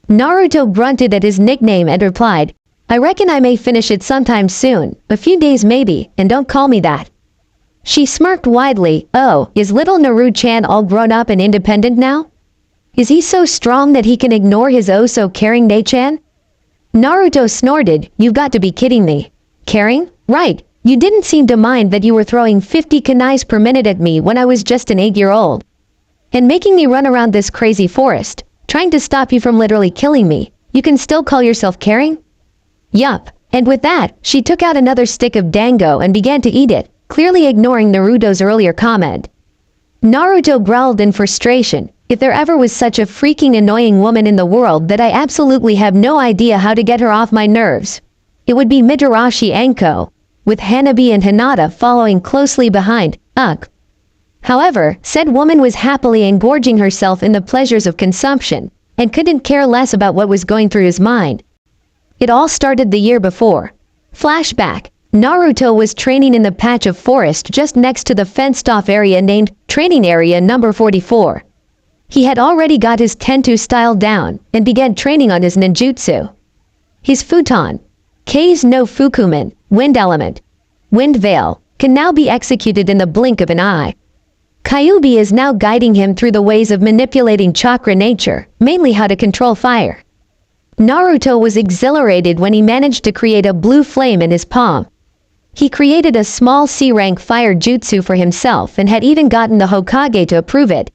Naruto grunted at his nickname and replied, I reckon I may finish it sometime soon, a few days maybe, and don't call me that. She smirked widely. Oh, is little Naru-chan all grown up and independent now? Is he so strong that he can ignore his oh-so-caring Nei-chan? Naruto snorted. You've got to be kidding me. Caring? Right, you didn't seem to mind that you were throwing 50 kunais per minute at me when I was just an 8-year-old. And making me run around this crazy forest, trying to stop you from literally killing me. You can still call yourself caring? Yup, and with that, she took out another stick of dango and began to eat it, clearly ignoring Naruto's earlier comment. Naruto growled in frustration. If there ever was such a freaking annoying woman in the world that I absolutely have no idea how to get her off my nerves, it would be Mitarashi Anko, with Hanabi and Hinata following closely behind. Ugh. However, said woman was happily engorging herself in the pleasures of consumption, and couldn't care less about what was going through his mind. It all started the year before. Flashback. Naruto was training in the patch of forest just next to the fenced-off area named Training Area Number 44. He had already got his Tentu style down, and began training on his ninjutsu. His futon, Kei's no Fukuman, Wind Element, Wind Veil, can now be executed in the blink of an eye. Kyuubi is now guiding him through the ways of manipulating chakra nature, mainly how to control fire. Naruto was exhilarated when he managed to create a blue flame in his palm. He created a small C-rank fire jutsu for himself and had even gotten the Hokage to approve it.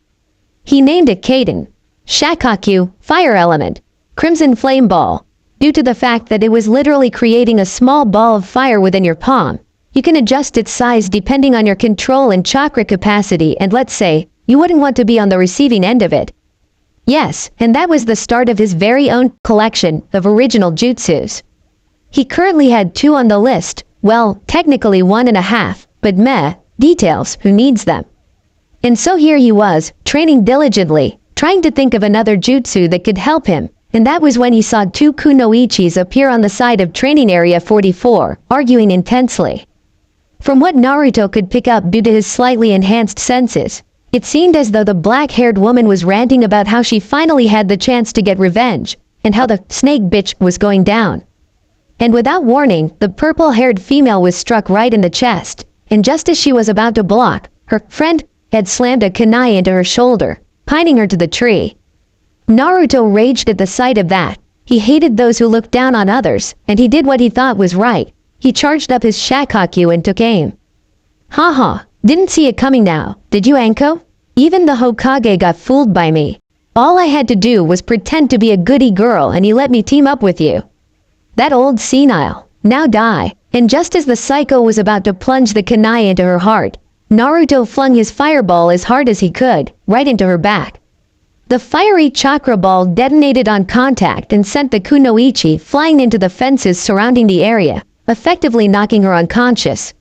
He named it Kaden, Shakaku, Fire Element, Crimson Flame Ball, due to the fact that it was literally creating a small ball of fire within your palm. You can adjust its size depending on your control and chakra capacity, and let's say, you wouldn't want to be on the receiving end of it. Yes, and that was the start of his very own collection of original jutsus. He currently had 2 on the list, well, technically 1.5, but meh, details, who needs them? And so here he was, training diligently, trying to think of another jutsu that could help him, and that was when he saw 2 kunoichis appear on the side of Training Area 44, arguing intensely. From what Naruto could pick up due to his slightly enhanced senses, it seemed as though the black-haired woman was ranting about how she finally had the chance to get revenge, and how the snake bitch was going down. And without warning, the purple-haired female was struck right in the chest, and just as she was about to block, her friend had slammed a kunai into her shoulder, pinning her to the tree. Naruto raged at the sight of that. He hated those who looked down on others, and he did what he thought was right. He charged up his Shakaku and took aim. Haha, didn't see it coming now, did you, Anko? Even the Hokage got fooled by me. All I had to do was pretend to be a goody girl and he let me team up with you. That old senile, now die. And just as the psycho was about to plunge the kunai into her heart, Naruto flung his fireball as hard as he could, right into her back. The fiery chakra ball detonated on contact and sent the kunoichi flying into the fences surrounding the area, effectively knocking her unconscious.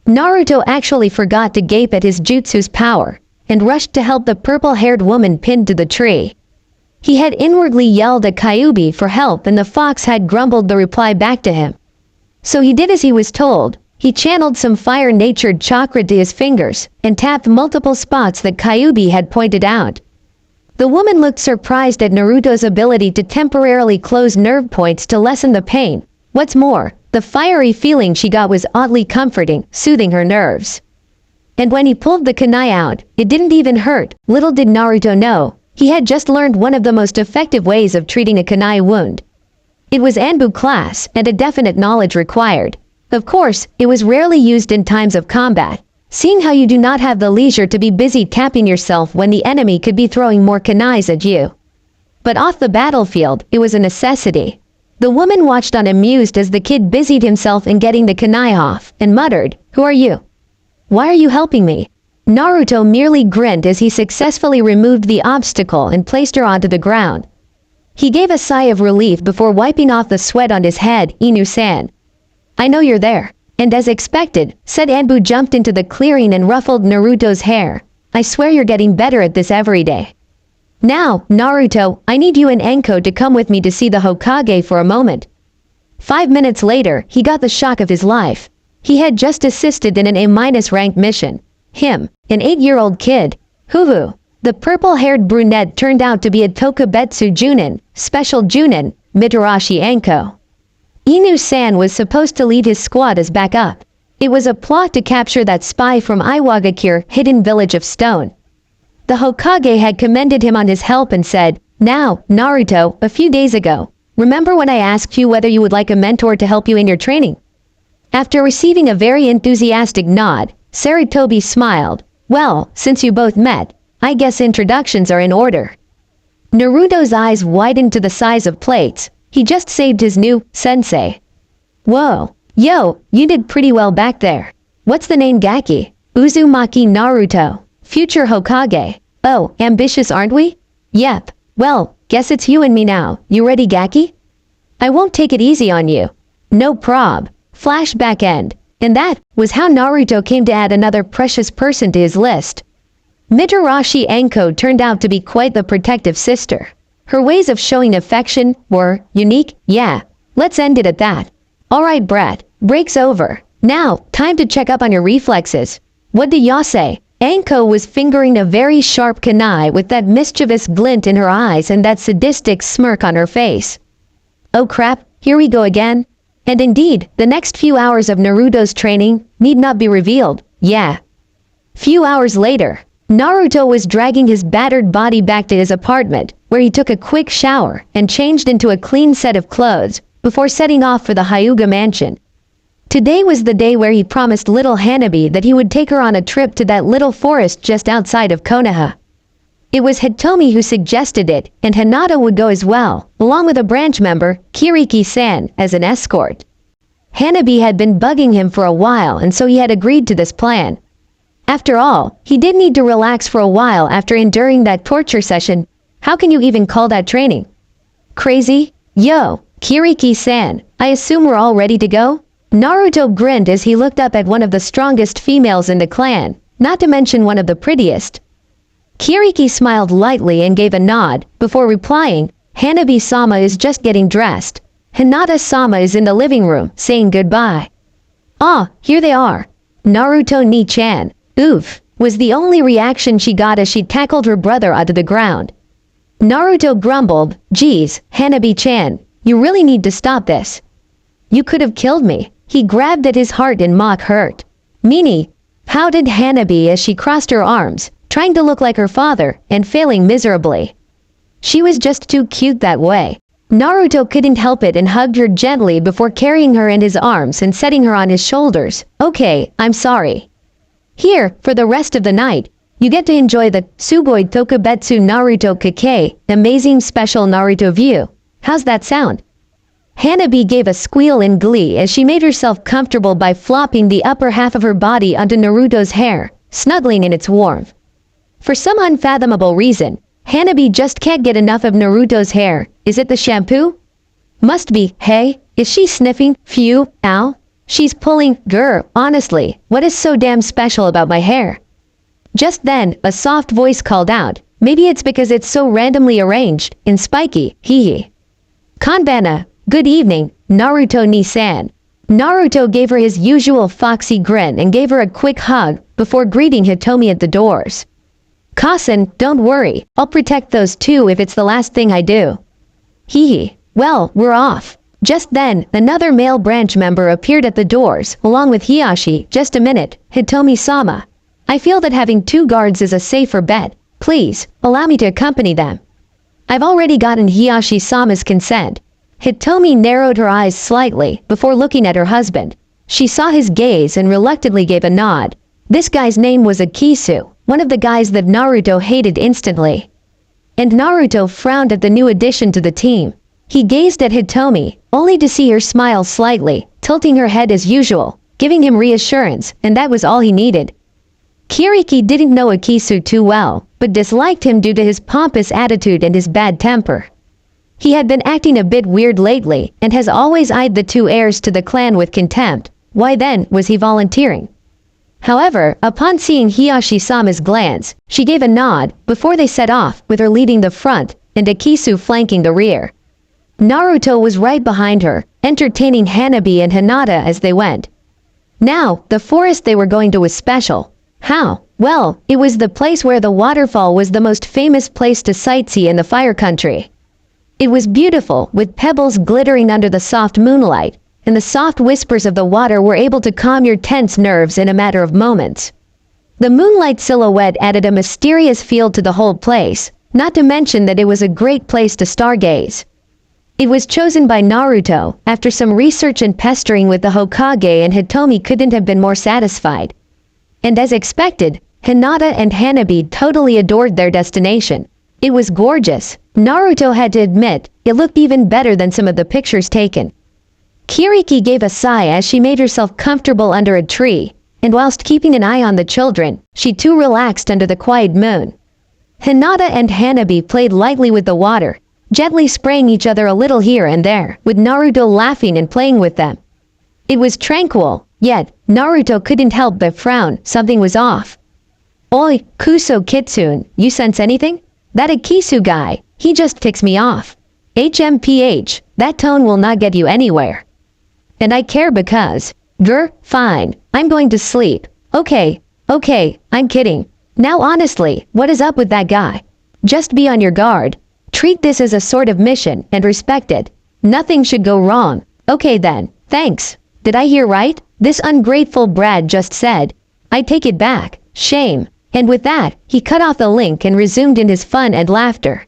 Naruto actually forgot to gape at his jutsu's power, and rushed to help the purple-haired woman pinned to the tree. He had inwardly yelled at Kyuubi for help, and the fox had grumbled the reply back to him. So he did as he was told. He channeled some fire-natured chakra to his fingers, and tapped multiple spots that Kyuubi had pointed out. The woman looked surprised at Naruto's ability to temporarily close nerve points to lessen the pain. What's more, the fiery feeling she got was oddly comforting, soothing her nerves. And when he pulled the kunai out, it didn't even hurt. Little did Naruto know, he had just learned one of the most effective ways of treating a kunai wound. It was Anbu class, and a definite knowledge required. Of course, it was rarely used in times of combat, seeing how you do not have the leisure to be busy tapping yourself when the enemy could be throwing more kunais at you. But off the battlefield, it was a necessity. The woman watched on amused as the kid busied himself in getting the kunai off, and muttered, "Who are you? Why are you helping me?" Naruto merely grinned as he successfully removed the obstacle and placed her onto the ground. He gave a sigh of relief before wiping off the sweat on his head. "Inu-san, I know you're there." And as expected, said Anbu jumped into the clearing and ruffled Naruto's hair. "I swear you're getting better at this every day. Now, Naruto, I need you and Anko to come with me to see the Hokage for a moment." 5 minutes later, he got the shock of his life. He had just assisted in an A- rank mission. Him, an 8-year-old kid. Huvu, the purple-haired brunette turned out to be a Tokubetsu Junin, Special Junin, Mitarashi Anko. Inu-san was supposed to lead his squad as backup. It was a plot to capture that spy from Iwagakure, hidden village of stone. The Hokage had commended him on his help and said, "Now, Naruto, a few days ago, remember when I asked you whether you would like a mentor to help you in your training?" After receiving a very enthusiastic nod, Sarutobi smiled. "Well, since you both met, I guess introductions are in order." Naruto's eyes widened to the size of plates. He just saved his new sensei. "Whoa, yo, you did pretty well back there. What's the name? Gaki? Uzumaki Naruto. future Hokage. Oh, ambitious aren't we? Yep. Well, guess it's you and me now. You ready, Gaki? I won't take it easy on you. No prob. Flashback end. And that was how Naruto came to add another precious person to his list. Mitarashi Anko turned out to be quite the protective sister. Her ways of showing affection were unique, yeah. Let's end it at that. Alright Brett, break's over. Now, time to check up on your reflexes. What do y'all say? Anko was fingering a very sharp kunai with that mischievous glint in her eyes and that sadistic smirk on her face. Oh crap, here we go again. And indeed, the next few hours of Naruto's training need not be revealed, yeah. Few hours later, Naruto was dragging his battered body back to his apartment, where he took a quick shower and changed into a clean set of clothes before setting off for the Hyuga mansion. Today was the day where he promised little Hanabi that he would take her on a trip to that little forest just outside of Konoha. It was Hitomi who suggested it, and Hinata would go as well, along with a branch member, Kiriki-san, as an escort. Hanabi had been bugging him for a while, and so he had agreed to this plan. After all, he did need to relax for a while after enduring that torture session. How can you even call that training? Crazy? Yo, Kiriki-san, I assume we're all ready to go? Naruto grinned as he looked up at one of the strongest females in the clan, not to mention one of the prettiest. Kiriki smiled lightly and gave a nod, before replying, Hanabi-sama is just getting dressed. Hinata-sama is in the living room, saying goodbye. Ah, here they are. Naruto ni-chan, oof, was the only reaction she got as she tackled her brother onto the ground. Naruto grumbled, geez, Hanabi-chan, you really need to stop this. You could have killed me. He grabbed at his heart in mock hurt. Meanie, pouted Hanabi as she crossed her arms, trying to look like her father, and failing miserably. She was just too cute that way. Naruto couldn't help it and hugged her gently before carrying her in his arms and setting her on his shoulders. Okay, I'm sorry. Here, for the rest of the night, you get to enjoy the Sugoi Tokubetsu Naruto Kake, amazing special Naruto view. How's that sound? Hanabi gave a squeal in glee as she made herself comfortable by flopping the upper half of her body onto Naruto's hair, snuggling in its warmth. For some unfathomable reason, Hanabi just can't get enough of Naruto's hair. Is it the shampoo? Must be. Hey, is she sniffing? Phew, ow. She's pulling. Grr, honestly, what is so damn special about my hair? Just then, a soft voice called out. Maybe it's because it's so randomly arranged, and spiky, hee. Kanbana, good evening, Naruto ni-san. Naruto gave her his usual foxy grin and gave her a quick hug before greeting Hitomi at the doors. Kasen, don't worry, I'll protect those two if it's the last thing I do. Hee. Well, we're off. Just then, another male branch member appeared at the doors, along with Hiyashi. Just a minute, Hitomi-sama. I feel that having two guards is a safer bet. Please, allow me to accompany them. I've already gotten Hiyashi-sama's consent. Hitomi narrowed her eyes slightly before looking at her husband. She saw his gaze and reluctantly gave a nod. This guy's name was Akisu, one of the guys that Naruto hated instantly. And Naruto frowned at the new addition to the team. He gazed at Hitomi, only to see her smile slightly, tilting her head as usual, giving him reassurance, and that was all he needed. Kiriki didn't know Akisu too well, but disliked him due to his pompous attitude and his bad temper. He had been acting a bit weird lately, and has always eyed the two heirs to the clan with contempt. Why then was he volunteering? However, upon seeing Hiyashi-sama's glance, she gave a nod before they set off, with her leading the front and Akisu flanking the rear. Naruto was right behind her, entertaining Hanabi and Hinata as they went. Now, the forest they were going to was special. How? Well, it was the place where the waterfall was the most famous place to sightsee in the Fire Country. It was beautiful, with pebbles glittering under the soft moonlight, and the soft whispers of the water were able to calm your tense nerves in a matter of moments. The moonlight silhouette added a mysterious feel to the whole place, not to mention that it was a great place to stargaze. It was chosen by Naruto, after some research and pestering with the Hokage, and Hitomi couldn't have been more satisfied. And as expected, Hinata and Hanabi totally adored their destination. It was gorgeous. Naruto had to admit, it looked even better than some of the pictures taken. Kiriki gave a sigh as she made herself comfortable under a tree, and whilst keeping an eye on the children, she too relaxed under the quiet moon. Hinata and Hanabi played lightly with the water, gently spraying each other a little here and there, with Naruto laughing and playing with them. It was tranquil, yet Naruto couldn't help but frown. Something was off. "Oi, Kuso Kitsune, you sense anything? That Akisu guy, he just ticks me off. HMPH, that tone will not get you anywhere. And I care because, grr, fine, I'm going to sleep. Okay, I'm kidding. Now honestly, what is up with that guy? Just be on your guard. Treat this as a sort of mission and respect it. Nothing should go wrong. Okay then, thanks. Did I hear right? This ungrateful Brad just said. I take it back. Shame." And with that, he cut off the link and resumed in his fun and laughter.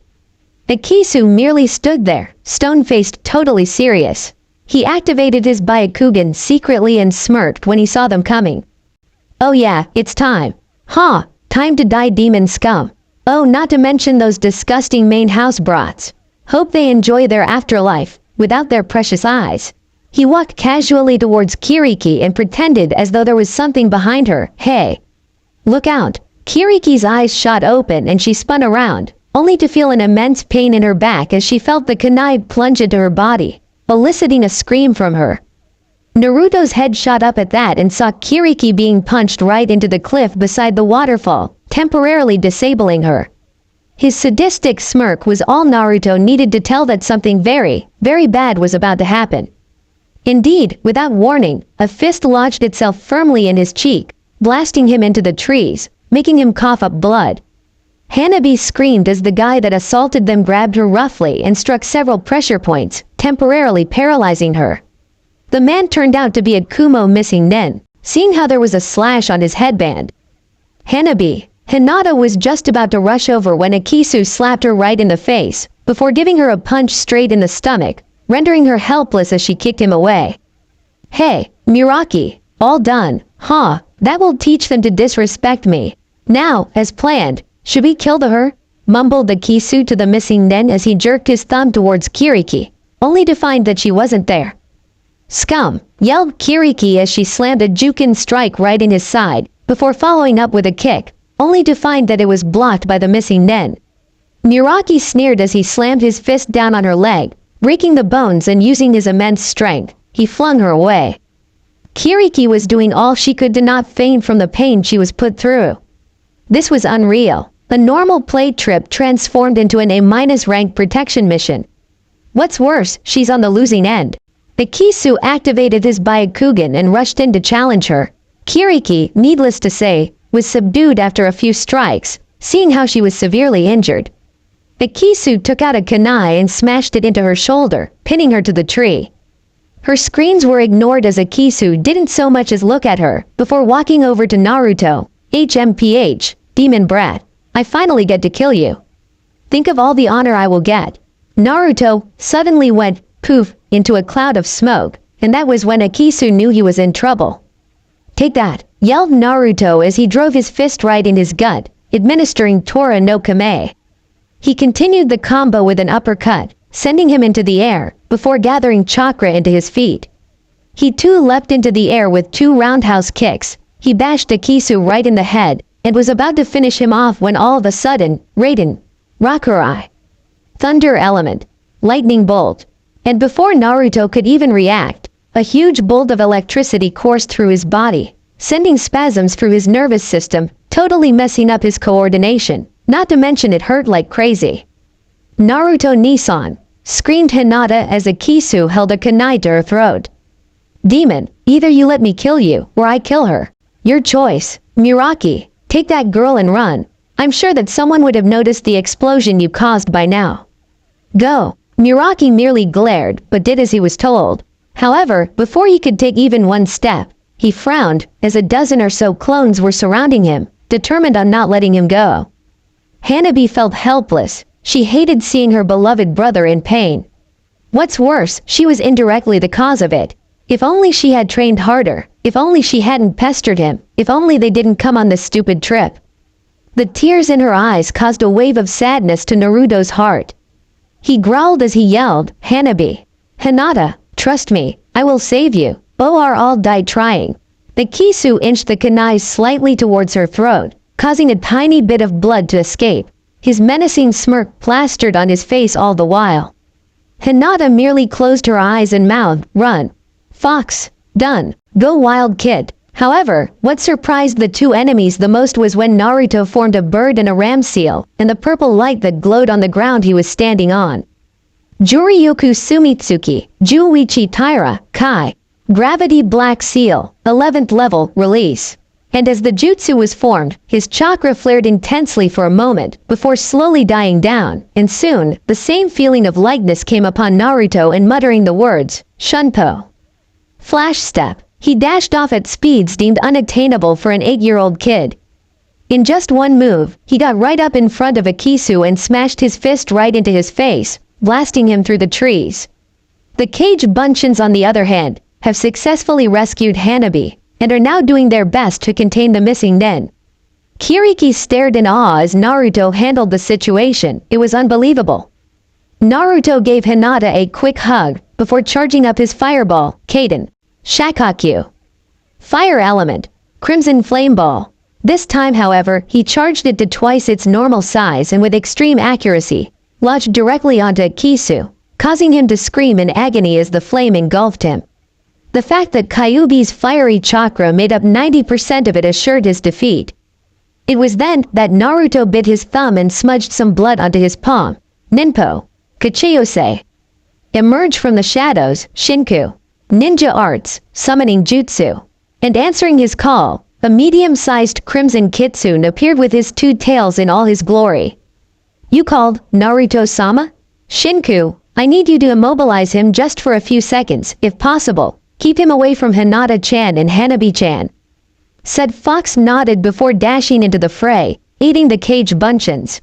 Akisu merely stood there, stone-faced, totally serious. He activated his Byakugan secretly and smirked when he saw them coming. "Oh yeah, it's time. Huh, time to die, demon scum. Oh, not to mention those disgusting main house brats. Hope they enjoy their afterlife, without their precious eyes." He walked casually towards Kiriki and pretended as though there was something behind her. "Hey, look out." Kiriki's eyes shot open and she spun around, only to feel an immense pain in her back as she felt the kunai plunge into her body, eliciting a scream from her. Naruto's head shot up at that and saw Kiriki being punched right into the cliff beside the waterfall, temporarily disabling her. His sadistic smirk was all Naruto needed to tell that something very, very bad was about to happen. Indeed, without warning, a fist lodged itself firmly in his cheek, blasting him into the trees, making him cough up blood. Hanabi screamed as the guy that assaulted them grabbed her roughly and struck several pressure points, temporarily paralyzing her. The man turned out to be a Kumo missing nen, seeing how there was a slash on his headband. Hinata was just about to rush over when Akisu slapped her right in the face, before giving her a punch straight in the stomach, rendering her helpless as she kicked him away. "Hey, Miraki, all done, huh? That will teach them to disrespect me. Now, as planned, should we kill her?" mumbled Akisu to the missing nen as he jerked his thumb towards Kiriki, only to find that she wasn't there. "Scum!" yelled Kiriki as she slammed a Jukin strike right in his side, before following up with a kick, only to find that it was blocked by the missing nen. Miraki sneered as he slammed his fist down on her leg, breaking the bones, and using his immense strength, he flung her away. Kiriki was doing all she could to not faint from the pain she was put through. This was unreal. The normal play trip transformed into an A- rank protection mission. What's worse, she's on the losing end. Akisu activated his Byakugan and rushed in to challenge her. Kiriki, needless to say, was subdued after a few strikes, seeing how she was severely injured. Akisu took out a kunai and smashed it into her shoulder, pinning her to the tree. Her screams were ignored as Akisu didn't so much as look at her, before walking over to Naruto. "HMPH, demon brat, I finally get to kill you. Think of all the honor I will get." Naruto suddenly went, poof, into a cloud of smoke, and that was when Akisu knew he was in trouble. "Take that," yelled Naruto as he drove his fist right in his gut, administering Tora no Kame. He continued the combo with an uppercut, sending him into the air, before gathering chakra into his feet. He too leapt into the air with 2 roundhouse kicks. He bashed Akisu right in the head, and was about to finish him off when all of a sudden, Raiden, Rakurai, Thunder Element, Lightning Bolt, and before Naruto could even react, a huge bolt of electricity coursed through his body, sending spasms through his nervous system, totally messing up his coordination, not to mention it hurt like crazy. "Naruto Nissan!" screamed Hinata as Akisu held a kunai to her throat. "Demon, either you let me kill you, or I kill her. Your choice. Miraki, take that girl and run. I'm sure that someone would have noticed the explosion you caused by now. Go." Miraki merely glared, but did as he was told. However, before he could take even one step, he frowned, as a dozen or so clones were surrounding him, determined on not letting him go. Hanabi felt helpless. She hated seeing her beloved brother in pain. What's worse, she was indirectly the cause of it. If only she had trained harder, if only she hadn't pestered him, if only they didn't come on this stupid trip. The tears in her eyes caused a wave of sadness to Naruto's heart. He growled as he yelled, "Hanabi! Hinata, trust me, I will save you." Or all died trying. Akisu inched the kunai slightly towards her throat, causing a tiny bit of blood to escape, his menacing smirk plastered on his face all the while. Hinata merely closed her eyes and mouthed, "Run. Fox. Done. Go wild kid." However, what surprised the two enemies the most was when Naruto formed a bird and a ram seal, and the purple light that glowed on the ground he was standing on. Juryoku Sumitsuki, Juichi Taira, Kai. Gravity Black Seal, 11th level, release. And as the jutsu was formed, his chakra flared intensely for a moment, before slowly dying down, and soon, the same feeling of lightness came upon Naruto and muttering the words, "Shunpo." Flash step. He dashed off at speeds deemed unattainable for an 8-year-old kid. In just one move, he got right up in front of Akisu and smashed his fist right into his face, blasting him through the trees. The cage bunchins, on the other hand, have successfully rescued Hanabi, and are now doing their best to contain the missing nen. Kiriki stared in awe as Naruto handled the situation. It was unbelievable. Naruto gave Hinata a quick hug, before charging up his fireball, Kaden. Shakakyu. Fire element. Crimson flame ball. This time, however, he charged it to twice its normal size and with extreme accuracy, lodged directly onto Akisu, causing him to scream in agony as the flame engulfed him. The fact that Kyuubi's fiery chakra made up 90% of it assured his defeat. It was then that Naruto bit his thumb and smudged some blood onto his palm. Ninpo. Kachiyose. Emerge from the shadows, Shinku. Ninja arts, summoning jutsu. And answering his call, a medium-sized crimson kitsune appeared with his two tails in all his glory. "You called, Naruto-sama? Shinku, I need you to immobilize him just for a few seconds, if possible. Keep him away from Hinata-chan and Hanabi-chan," said Fox. Nodded before dashing into the fray, aiding the cage bunchins.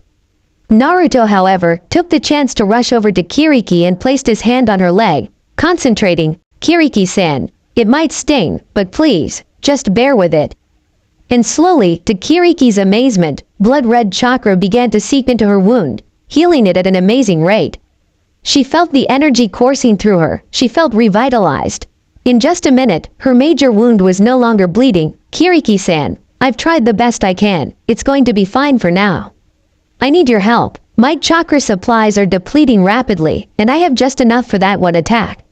Naruto, however, took the chance to rush over to Kiriki and placed his hand on her leg, concentrating. "Kiriki-san, it might sting, but please, just bear with it." And slowly, to Kiriki's amazement, blood-red chakra began to seep into her wound, healing it at an amazing rate. She felt the energy coursing through her. She felt revitalized. In just a minute, her major wound was no longer bleeding. "Kiriki-san, I've tried the best I can. It's going to be fine for now. I need your help. My chakra supplies are depleting rapidly, and I have just enough for that one attack.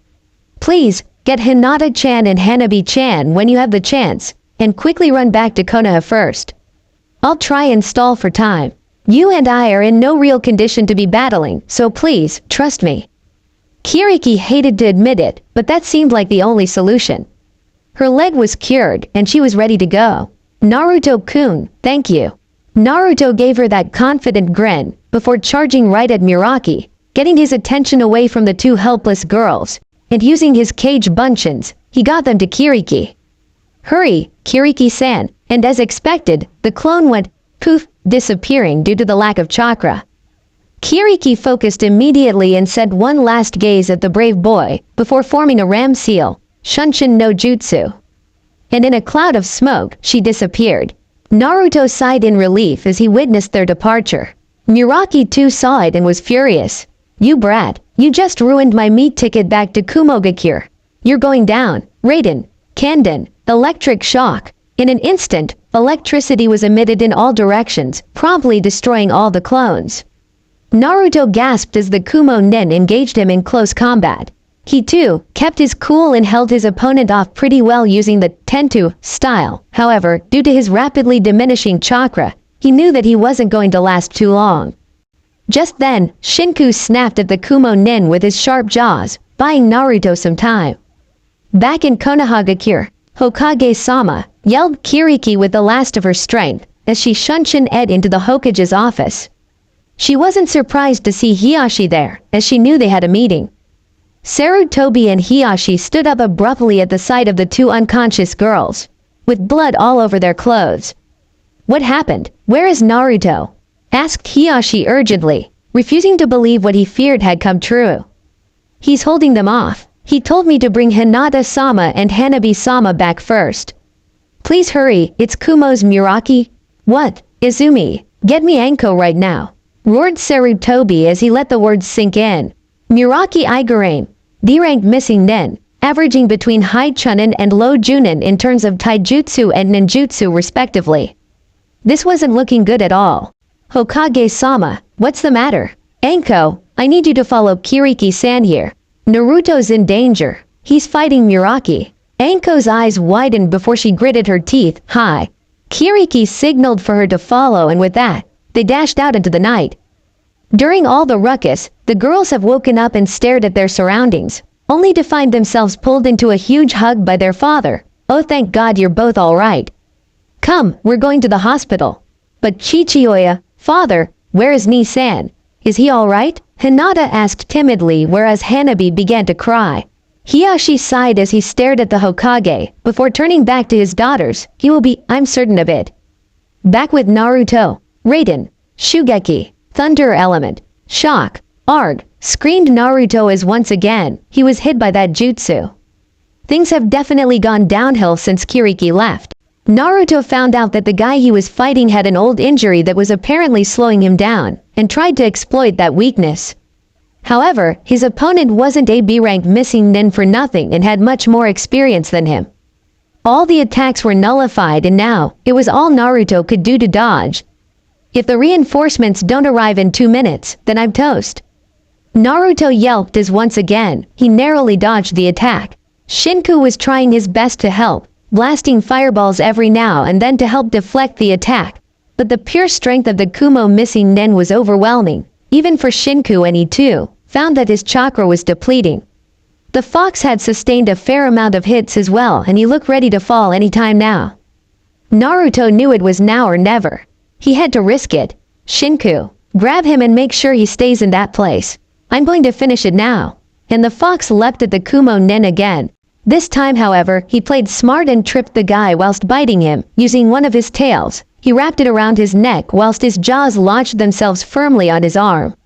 Please, get Hinata-chan and Hanabi-chan when you have the chance, and quickly run back to Konoha first. I'll try and stall for time. You and I are in no real condition to be battling, so please, trust me." Kiriki hated to admit it, but that seemed like the only solution. Her leg was cured, and she was ready to go. "Naruto-kun, thank you." Naruto gave her that confident grin, before charging right at Muraki, getting his attention away from the two helpless girls, and using his cage bunchins, he got them to Kiriki. "Hurry, Kiriki-san," and as expected, the clone went poof, disappearing due to the lack of chakra. Kiriki focused immediately and sent one last gaze at the brave boy, before forming a ram seal, Shunshin no Jutsu. And in a cloud of smoke, she disappeared. Naruto sighed in relief as he witnessed their departure. Muraki too saw it and was furious. "You brat, you just ruined my meat ticket back to Kumogakure. You're going down." Raiden. Kanden. Electric shock. In an instant, electricity was emitted in all directions, promptly destroying all the clones. Naruto gasped as the Kumo nin engaged him in close combat. He too kept his cool and held his opponent off pretty well using the Tentu style. However, due to his rapidly diminishing chakra, he knew that he wasn't going to last too long. Just then, Shinku snapped at the Kumo nin with his sharp jaws, buying Naruto some time. Back in Konohagakure, "Hokage-sama," yelled Kiriki with the last of her strength, as she Shunshin Ed into the Hokage's office. She wasn't surprised to see Hiyashi there, as she knew they had a meeting. Sarutobi and Hiyashi stood up abruptly at the sight of the two unconscious girls, with blood all over their clothes. "What happened? Where is Naruto?" asked Hiyashi urgently, refusing to believe what he feared had come true. "He's holding them off. He told me to bring Hinata-sama and Hanabi-sama back first. Please hurry, it's Kumo's Muraki." "What? Izumi, get me Anko right now," roared Sarutobi as he let the words sink in. "Muraki Igarain, D-rank missing nen, averaging between high chunin and low junin in terms of taijutsu and ninjutsu respectively. This wasn't looking good at all. Hokage-sama, what's the matter? Anko, I need you to follow Kiriki-san here. Naruto's in danger. He's fighting Muraki. Anko's eyes widened before she gritted her teeth. Hi. Kiriki signaled for her to follow, and with that, they dashed out into the night. During all the ruckus, the girls have woken up and stared at their surroundings, only to find themselves pulled into a huge hug by their father. Oh, thank God you're both all right. Come, we're going to the hospital. But Chichiroya, father, where is Ni-san? Is he all right? Hinata asked timidly, whereas Hanabi began to cry. Hiyashi sighed as he stared at the Hokage, before turning back to his daughters. He will be, I'm certain of it. Back with Naruto. Raiden. Shugeki. Thunder element. Shock. Arg. Screamed Naruto as once again, he was hit by that jutsu. Things have definitely gone downhill since Kiriki left. Naruto found out that the guy he was fighting had an old injury that was apparently slowing him down, and tried to exploit that weakness. However, his opponent wasn't a B-rank missing nin for nothing and had much more experience than him. All the attacks were nullified, and now, it was all Naruto could do to dodge. If the reinforcements don't arrive in 2 minutes, then I'm toast. Naruto yelped as once again, he narrowly dodged the attack. Shinku was trying his best to help, blasting fireballs every now and then to help deflect the attack. But the pure strength of the Kumo missing nin was overwhelming, even for Shinku, and he too found that his chakra was depleting. The fox had sustained a fair amount of hits as well, and he looked ready to fall any time now. Naruto knew it was now or never. He had to risk it. Shinku, grab him and make sure he stays in that place. I'm going to finish it now. And the fox leapt at the Kumo nin again. This time, however, he played smart and tripped the guy whilst biting him, using one of his tails. He wrapped it around his neck whilst his jaws launched themselves firmly on his arm.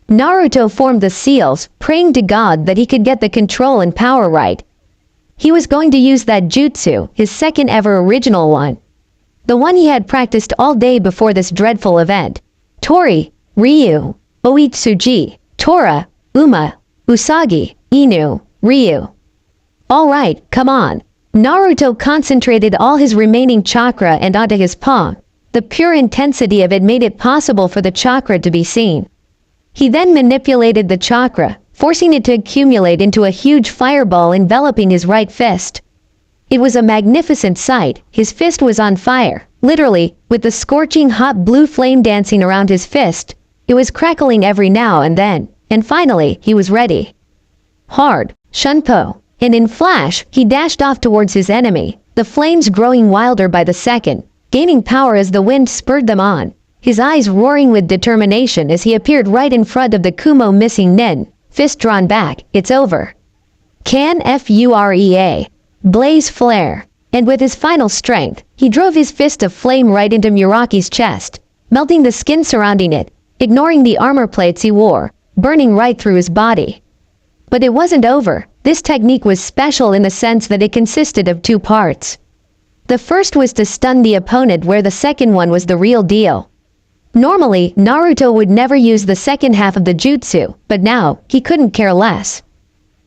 Naruto formed the seals, praying to God that he could get the control and power right. He was going to use that jutsu, his second ever original one. The one he had practiced all day before this dreadful event. Tori, Ryu, Oitsuji, Tora, Uma, Usagi, Inu, Ryu. All right, come on. Naruto concentrated all his remaining chakra and onto his palm. The pure intensity of it made it possible for the chakra to be seen. He then manipulated the chakra, forcing it to accumulate into a huge fireball enveloping his right fist. It was a magnificent sight. His fist was on fire, literally, with the scorching hot blue flame dancing around his fist. It was crackling every now and then, and finally, he was ready. Hard, Shunpo. And in flash, he dashed off towards his enemy, the flames growing wilder by the second, gaining power as the wind spurred them on, his eyes roaring with determination as he appeared right in front of the Kumo missing nin, fist drawn back. It's over. Can Furea. Blaze flare. And with his final strength, he drove his fist of flame right into Muraki's chest, melting the skin surrounding it, ignoring the armor plates he wore, burning right through his body. But it wasn't over. This technique was special in the sense that it consisted of 2 parts. The first was to stun the opponent, where the second one was the real deal. Normally, Naruto would never use the second half of the jutsu, but now, he couldn't care less.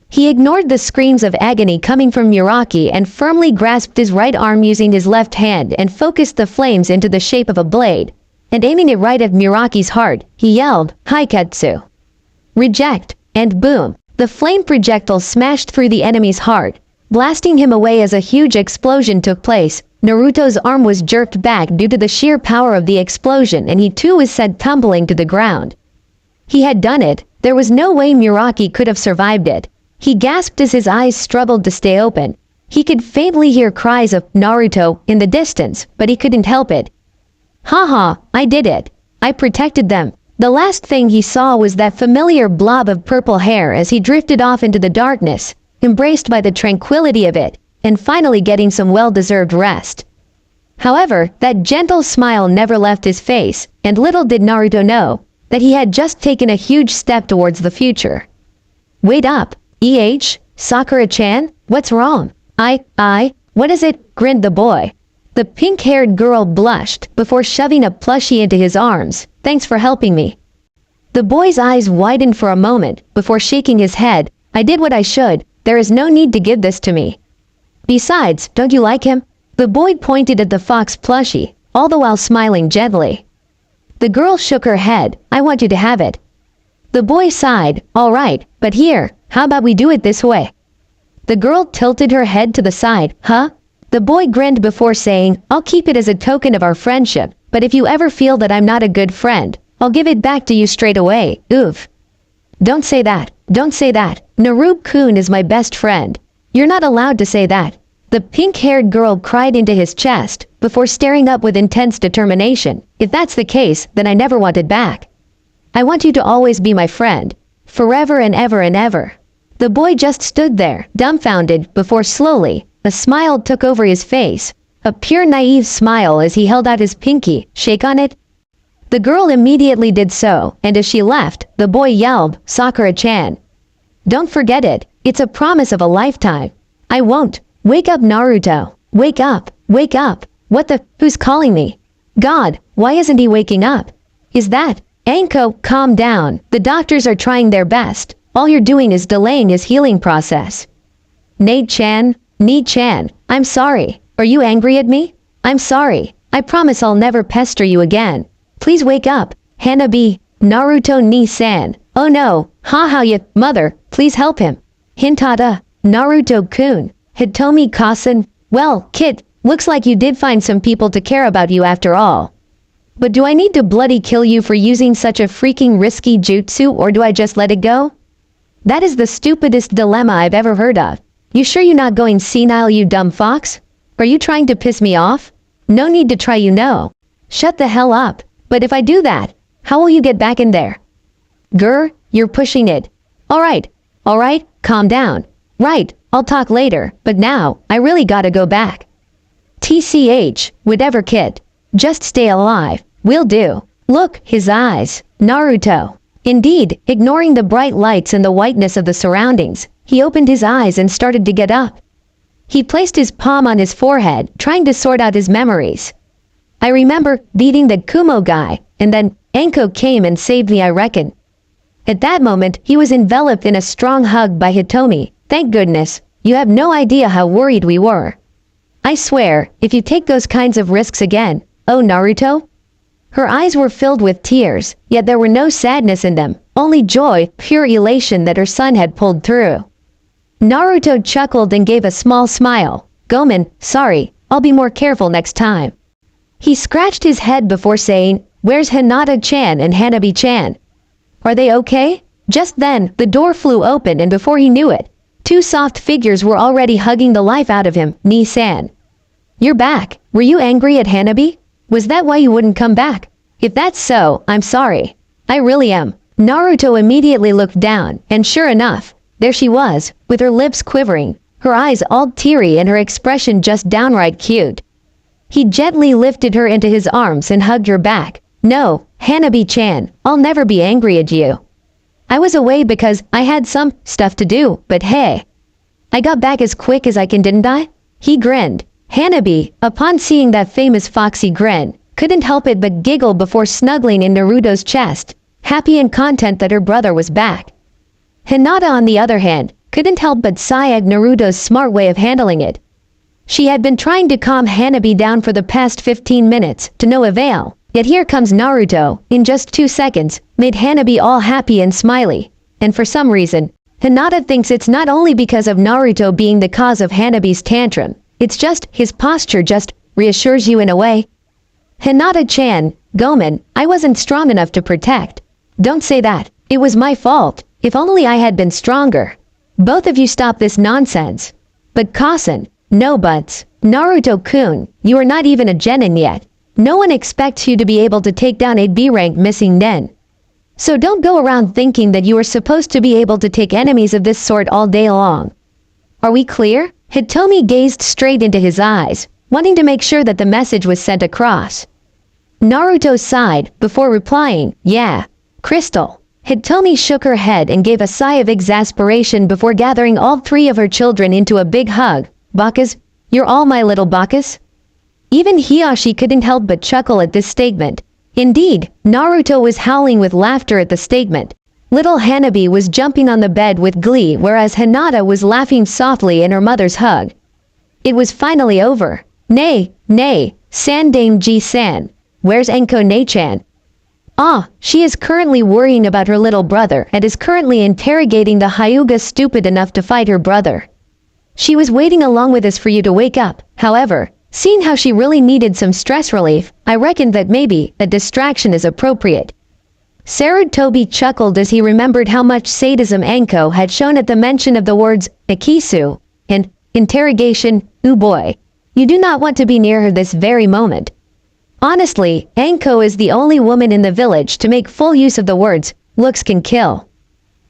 He ignored the screams of agony coming from Muraki and firmly grasped his right arm using his left hand and focused the flames into the shape of a blade, and aiming it right at Muraki's heart, he yelled, Haiketsu. Reject, and boom. The flame projectile smashed through the enemy's heart, blasting him away as a huge explosion took place. Naruto's arm was jerked back due to the sheer power of the explosion, and he too was sent tumbling to the ground. He had done it. There was no way Muraki could have survived it. He gasped as his eyes struggled to stay open. He could faintly hear cries of Naruto in the distance, but he couldn't help it. Haha, I did it. I protected them. The last thing he saw was that familiar blob of purple hair as he drifted off into the darkness, embraced by the tranquility of it, and finally getting some well-deserved rest. However, that gentle smile never left his face, and little did Naruto know that he had just taken a huge step towards the future. Wait up, Sakura-chan, what's wrong? What is it? Grinned the boy. The pink-haired girl blushed before shoving a plushie into his arms. Thanks for helping me. The boy's eyes widened for a moment before shaking his head. I did what I should. there is no need to give this to me. Besides, don't you like him? The boy pointed at the fox plushie, all the while smiling gently. The girl shook her head. I want you to have it. The boy sighed. All right, but here, how about we do it this way? The girl tilted her head to the side. Huh? The boy grinned before saying, I'll keep it as a token of our friendship, but if you ever feel that I'm not a good friend, I'll give it back to you straight away. Oof. Don't say that. Don't say that. Naruto-kun is my best friend. You're not allowed to say that. The pink-haired girl cried into his chest, before staring up with intense determination. If that's the case, then I never want it back. I want you to always be my friend. Forever and ever and ever. The boy just stood there, dumbfounded, before slowly, a smile took over his face. A pure naive smile as he held out his pinky. Shake on it. The girl immediately did so, and as she left, the boy yelled, Sakura-chan. Don't forget it. It's a promise of a lifetime. I won't. Wake up, Naruto. Wake up. Wake up. What the? Who's calling me? God, why isn't he waking up? Is that? Anko, calm down. The doctors are trying their best. All you're doing is delaying his healing process. Nate-chan, Nee-chan, I'm sorry. Are you angry at me? I'm sorry. I promise I'll never pester you again. Please wake up. Hanabi, Naruto Nee-san. Oh no. Haha, ya, mother, please help him. Hintada, Naruto-kun. Hitomi-kasan. Well, kid, looks like you did find some people to care about you after all. But do I need to bloody kill you for using such a freaking risky jutsu, or do I just let it go? That is the stupidest dilemma I've ever heard of. You sure you're not going senile, you dumb fox? Are you trying to piss me off? No need to try, you know. Shut the hell up. But if I do that, how will you get back in there? Grr, you're pushing it. Alright, calm down. Right, I'll talk later, but now, I really gotta go back. TCH, whatever kid. Just stay alive. Will do. Look, his eyes. Naruto. Indeed, ignoring the bright lights and the whiteness of the surroundings, he opened his eyes and started to get up. He placed his palm on his forehead, trying to sort out his memories. I remember beating the Kumo guy, and then Anko came and saved me, I reckon. At that moment, he was enveloped in a strong hug by Hitomi. Thank goodness. You have no idea how worried we were. I swear, if you take those kinds of risks again, oh Naruto? Her eyes were filled with tears, yet there were no sadness in them, only joy, pure elation that her son had pulled through. Naruto chuckled and gave a small smile. Gomen, sorry, I'll be more careful next time. He scratched his head before saying, Where's Hinata-chan and Hanabi-chan? Are they okay? Just then, the door flew open and before he knew it, two soft figures were already hugging the life out of him. Nee-san. You're back. Were you angry at Hanabi? Was that why you wouldn't come back? If that's so, I'm sorry. I really am. Naruto immediately looked down, and sure enough, there she was, with her lips quivering, her eyes all teary and her expression just downright cute. He gently lifted her into his arms and hugged her back. No, Hanabi-chan, I'll never be angry at you. I was away because I had some stuff to do, but hey. I got back as quick as I can, didn't I? He grinned. Hanabi, upon seeing that famous foxy grin, couldn't help it but giggle before snuggling in Naruto's chest, happy and content that her brother was back. Hinata, on the other hand, couldn't help but sigh at Naruto's smart way of handling it. She had been trying to calm Hanabi down for the past 15 minutes, to no avail, yet here comes Naruto, in just 2 seconds, made Hanabi all happy and smiley, and for some reason, Hinata thinks it's not only because of Naruto being the cause of Hanabi's tantrum, it's just, his posture just, reassures you in a way. Hinata-chan, Gomen, I wasn't strong enough to protect. Don't say that, it was my fault, if only I had been stronger. Both of you stop this nonsense. But Kasen, no buts. Naruto-kun, you are not even a genin yet. No one expects you to be able to take down a B-rank missing nen. So don't go around thinking that you are supposed to be able to take enemies of this sort all day long. Are we clear? Hitomi gazed straight into his eyes, wanting to make sure that the message was sent across. Naruto sighed, before replying, yeah. Crystal. Hitomi shook her head and gave a sigh of exasperation before gathering all 3 of her children into a big hug. Bakas, you're all my little Bakas? Even Hiyashi couldn't help but chuckle at this statement. Indeed, Naruto was howling with laughter at the statement. Little Hanabi was jumping on the bed with glee whereas Hinata was laughing softly in her mother's hug. It was finally over. Nay, Sandame Ji-san. Where's Enko Ne-chan? Ah, she is currently worrying about her little brother and is currently interrogating the Hyuga stupid enough to fight her brother. She was waiting along with us for you to wake up. However, seeing how she really needed some stress relief, I reckoned that maybe a distraction is appropriate. Sarutobi chuckled as he remembered how much sadism Anko had shown at the mention of the words Ikisu and interrogation. Ooh boy, you do not want to be near her this very moment. Honestly, Anko is the only woman in the village to make full use of the words, looks can kill.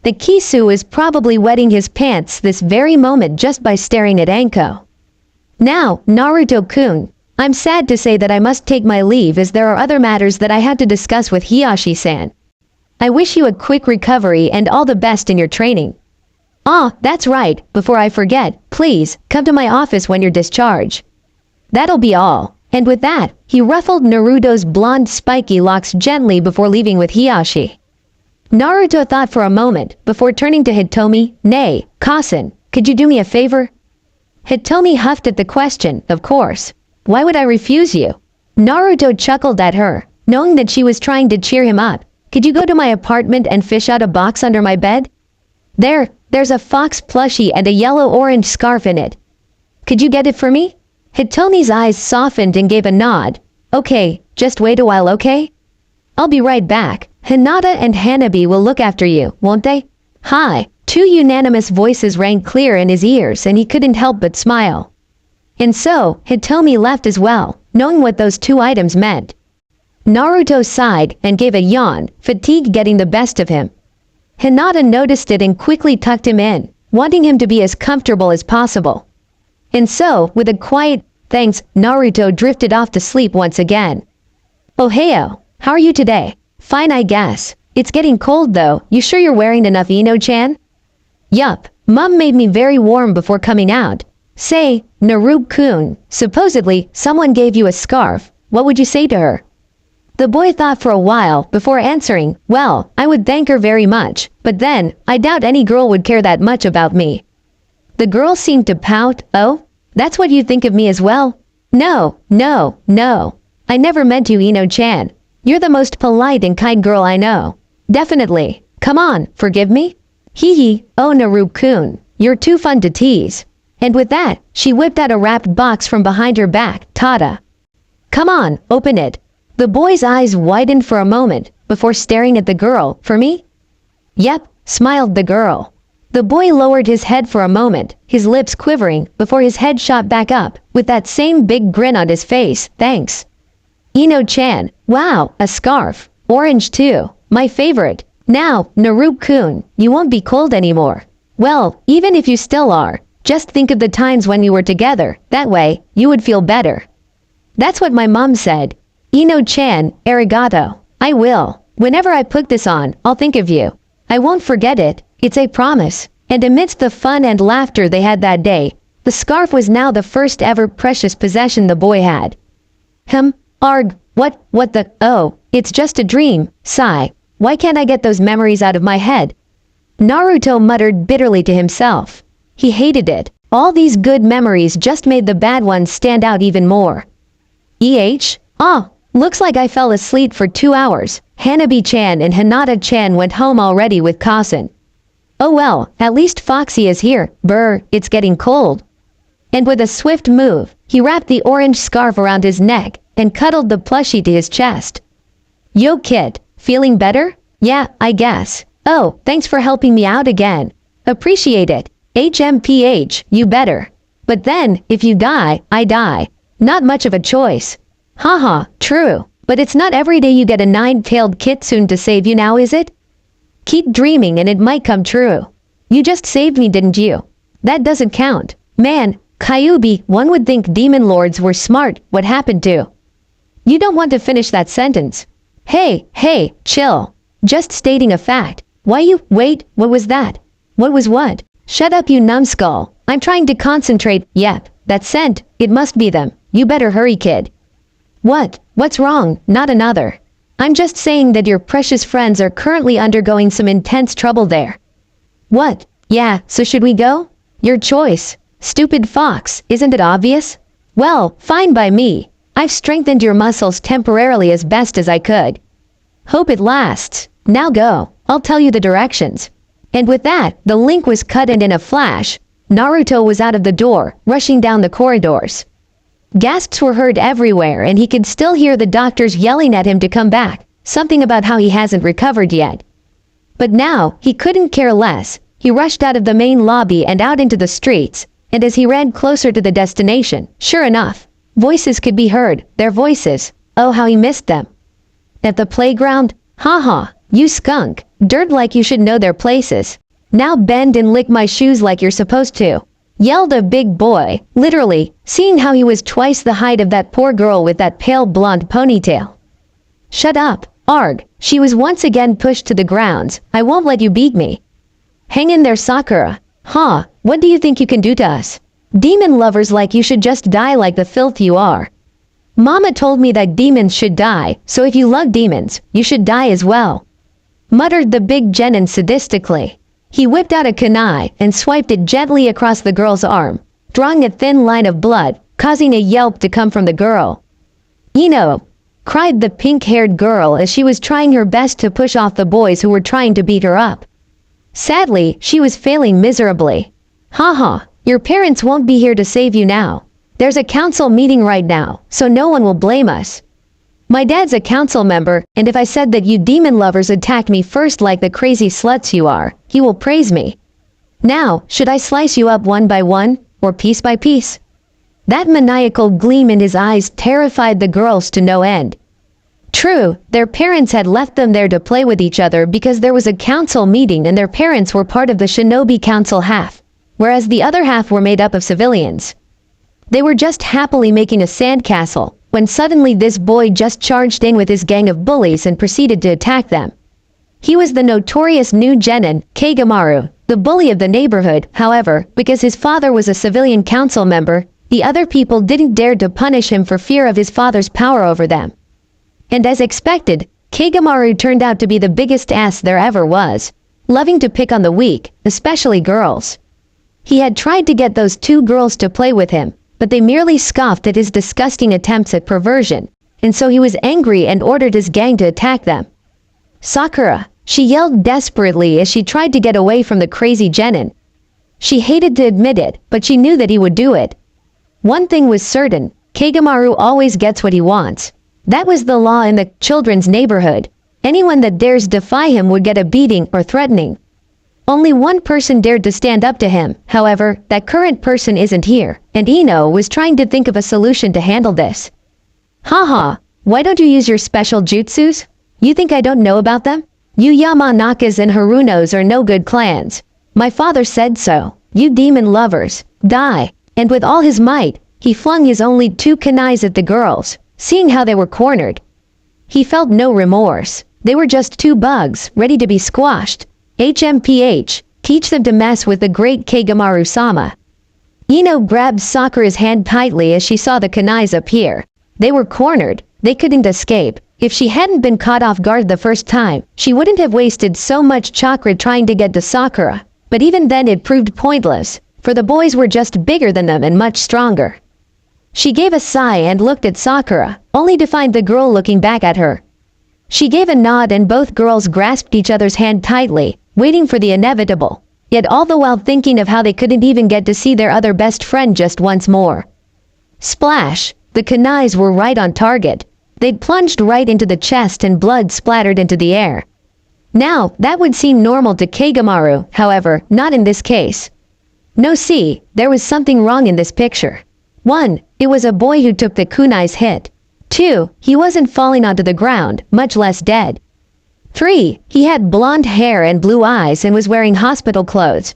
The Kisu is probably wetting his pants this very moment just by staring at Anko. Now, Naruto-kun, I'm sad to say that I must take my leave as there are other matters that I had to discuss with Hiyashi-san. I wish you a quick recovery and all the best in your training. Ah, that's right, before I forget, please, come to my office when you're discharged. That'll be all. And with that, he ruffled Naruto's blonde spiky locks gently before leaving with Hiyashi. Naruto thought for a moment, before turning to Hitomi. Nay, Kasen, could you do me a favor? Hitomi huffed at the question, of course. Why would I refuse you? Naruto chuckled at her, knowing that she was trying to cheer him up. Could you go to my apartment and fish out a box under my bed? There's a fox plushie and a yellow-orange scarf in it. Could you get it for me? Hitomi's eyes softened and gave a nod. Okay, just wait a while, okay? I'll be right back. Hinata and Hanabi will look after you, won't they? Hi. Two unanimous voices rang clear in his ears and he couldn't help but smile. And so, Hitomi left as well, knowing what those two items meant. Naruto sighed and gave a yawn, fatigue getting the best of him. Hinata noticed it and quickly tucked him in, wanting him to be as comfortable as possible. And so, with a quiet thanks, Naruto drifted off to sleep once again. Ohio, how are you today? Fine, I guess. It's getting cold though. You sure you're wearing enough, Ino-chan? Yup, Mom made me very warm before coming out. Say, Naruto-kun, supposedly someone gave you a scarf. What would you say to her? The boy thought for a while before answering, well, I would thank her very much, but then, I doubt any girl would care that much about me. The girl seemed to pout. Oh, that's what you think of me as well? No. I never meant you, Ino-chan. You're the most polite and kind girl I know. Definitely. Come on, forgive me? Hee. Oh, Naruto-kun, you're too fun to tease. And with that, she whipped out a wrapped box from behind her back. Tada. Come on, open it. The boy's eyes widened for a moment before staring at the girl. For me? Yep, smiled the girl. The boy lowered his head for a moment, his lips quivering, before his head shot back up, with that same big grin on his face. Thanks. Ino-chan, wow, a scarf. Orange too. My favorite. Now, Naruto-kun, you won't be cold anymore. Well, even if you still are, just think of the times when you were together. That way, you would feel better. That's what my mom said. Ino-chan, arigato. I will. Whenever I put this on, I'll think of you. I won't forget it. It's a promise. And amidst the fun and laughter they had that day, the scarf was now the first ever precious possession the boy had. Arg, what the, oh, it's just a dream, sigh. Why can't I get those memories out of my head? Naruto muttered bitterly to himself. He hated it. All these good memories just made the bad ones stand out even more. Looks like I fell asleep for 2 hours. Hanabi-chan and Hinata-chan went home already with Kasen. Oh well, at least Foxy is here. Brr, it's getting cold. And with a swift move, he wrapped the orange scarf around his neck and cuddled the plushie to his chest. Yo kid, feeling better? Yeah, I guess. Oh, thanks for helping me out again. Appreciate it. HMPH, you better. But then, if you die, I die. Not much of a choice. Haha, true. But it's not every day you get a 9-tailed kitsune to save you now, is it? Keep dreaming and it might come true. You just saved me, didn't you? That doesn't count. Man, Kyuubi, one would think demon lords were smart. What happened to? You don't want to finish that sentence. Hey, chill. Just stating a fact. Wait, what was that? What was what? Shut up, you numbskull. I'm trying to concentrate. Yep, that scent. It must be them. You better hurry, kid. What's wrong? Not another. I'm just saying that your precious friends are currently undergoing some intense trouble there. What? Yeah, so should we go? Your choice. Stupid fox, isn't it obvious? Well, fine by me. I've strengthened your muscles temporarily as best as I could. Hope it lasts. Now go. I'll tell you the directions. And with that, the link was cut and in a flash, Naruto was out of the door, rushing down the corridors. Gasps were heard everywhere and he could still hear the doctors yelling at him to come back, something about how he hasn't recovered yet. But now, he couldn't care less. He rushed out of the main lobby and out into the streets, and as he ran closer to the destination, sure enough, voices could be heard, their voices. Oh, how he missed them. At the playground, haha, you skunk, dirt like you should know their places. Now bend and lick my shoes like you're supposed to. Yelled a big boy, literally, seeing how he was twice the height of that poor girl with that pale blonde ponytail. Shut up, arg, she was once again pushed to the ground. I won't let you beat me. Hang in there, Sakura. Huh, what do you think you can do to us? Demon lovers like you should just die like the filth you are. Mama told me that demons should die, so if you love demons, you should die as well. Muttered the big genin sadistically. He whipped out a kunai and swiped it gently across the girl's arm, drawing a thin line of blood, causing a yelp to come from the girl. Ino! Cried the pink-haired girl as she was trying her best to push off the boys who were trying to beat her up. Sadly, she was failing miserably. Haha, your parents won't be here to save you now. There's a council meeting right now, so no one will blame us. My dad's a council member, and if I said that you demon lovers attacked me first like the crazy sluts you are, he will praise me. Now, should I slice you up one by one, or piece by piece? That maniacal gleam in his eyes terrified the girls to no end. True, their parents had left them there to play with each other because there was a council meeting and their parents were part of the shinobi council half, whereas the other half were made up of civilians. They were just happily making a sandcastle, when suddenly this boy just charged in with his gang of bullies and proceeded to attack them. He was the notorious new genin, Kagamaru, the bully of the neighborhood. However, because his father was a civilian council member, the other people didn't dare to punish him for fear of his father's power over them. And as expected, Kagamaru turned out to be the biggest ass there ever was, loving to pick on the weak, especially girls. He had tried to get those two girls to play with him, but they merely scoffed at his disgusting attempts at perversion, and so he was angry and ordered his gang to attack them. Sakura, she yelled desperately as she tried to get away from the crazy genin. She hated to admit it, but she knew that he would do it. One thing was certain, Kagamaru always gets what he wants. That was the law in the children's neighborhood. Anyone that dares defy him would get a beating or threatening. Only one person dared to stand up to him, however, that current person isn't here, and Ino was trying to think of a solution to handle this. Haha, why don't you use your special jutsus? You think I don't know about them? You Yamanakas and Harunos are no good clans. My father said so. You demon lovers, die. And with all his might, he flung his only two kunais at the girls, seeing how they were cornered. He felt no remorse. They were just two bugs, ready to be squashed. HMPH, teach them to mess with the great Kagamaru-sama. Ino grabbed Sakura's hand tightly as she saw the kunais appear. They were cornered. They couldn't escape. If she hadn't been caught off guard the first time, she wouldn't have wasted so much chakra trying to get to Sakura. But even then it proved pointless, for the boys were just bigger than them and much stronger. She gave a sigh and looked at Sakura, only to find the girl looking back at her. She gave a nod and both girls grasped each other's hand tightly, waiting for the inevitable, yet all the while thinking of how they couldn't even get to see their other best friend just once more. Splash! The kunais were right on target. They'd plunged right into the chest and blood splattered into the air. Now, that would seem normal to Kagamaru, however, not in this case. No, see, there was something wrong in this picture. 1. It was a boy who took the kunai's hit. 2. He wasn't falling onto the ground, much less dead. 3. He had blonde hair and blue eyes and was wearing hospital clothes.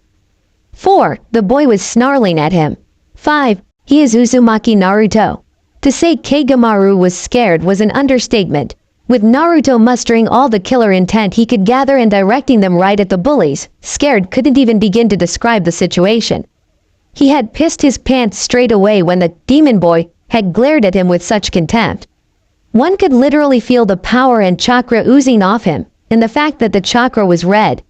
4. The boy was snarling at him. 5. He is Uzumaki Naruto. To say Kagamaru was scared was an understatement, with Naruto mustering all the killer intent he could gather and directing them right at the bullies. Scared couldn't even begin to describe the situation. He had pissed his pants straight away when the demon boy had glared at him with such contempt. One could literally feel the power and chakra oozing off him, and the fact that the chakra was red.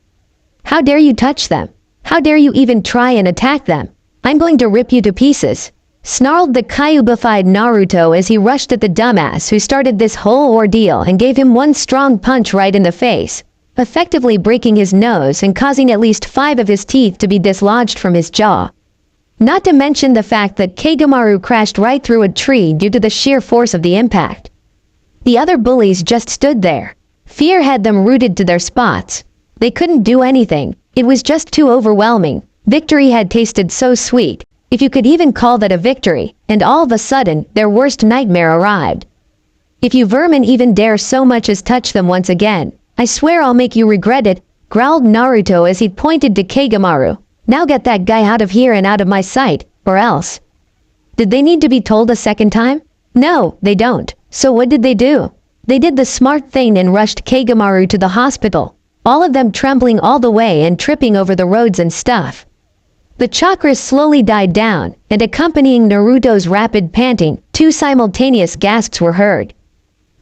How dare you touch them? How dare you even try and attack them? I'm going to rip you to pieces, snarled the Kyuubified Naruto as he rushed at the dumbass who started this whole ordeal and gave him one strong punch right in the face, effectively breaking his nose and causing at least 5 of his teeth to be dislodged from his jaw. Not to mention the fact that Kagamaru crashed right through a tree due to the sheer force of the impact. The other bullies just stood there. Fear had them rooted to their spots. They couldn't do anything. It was just too overwhelming. Victory had tasted so sweet, if you could even call that a victory, and all of a sudden, their worst nightmare arrived. If you vermin even dare so much as touch them once again, I swear I'll make you regret it, growled Naruto as he pointed to Kagamaru. Now get that guy out of here and out of my sight, or else. Did they need to be told a second time? No, they don't. So what did they do? They did the smart thing and rushed Kagamaru to the hospital, all of them trembling all the way and tripping over the roads and stuff. The chakras slowly died down, and accompanying Naruto's rapid panting, 2 simultaneous gasps were heard.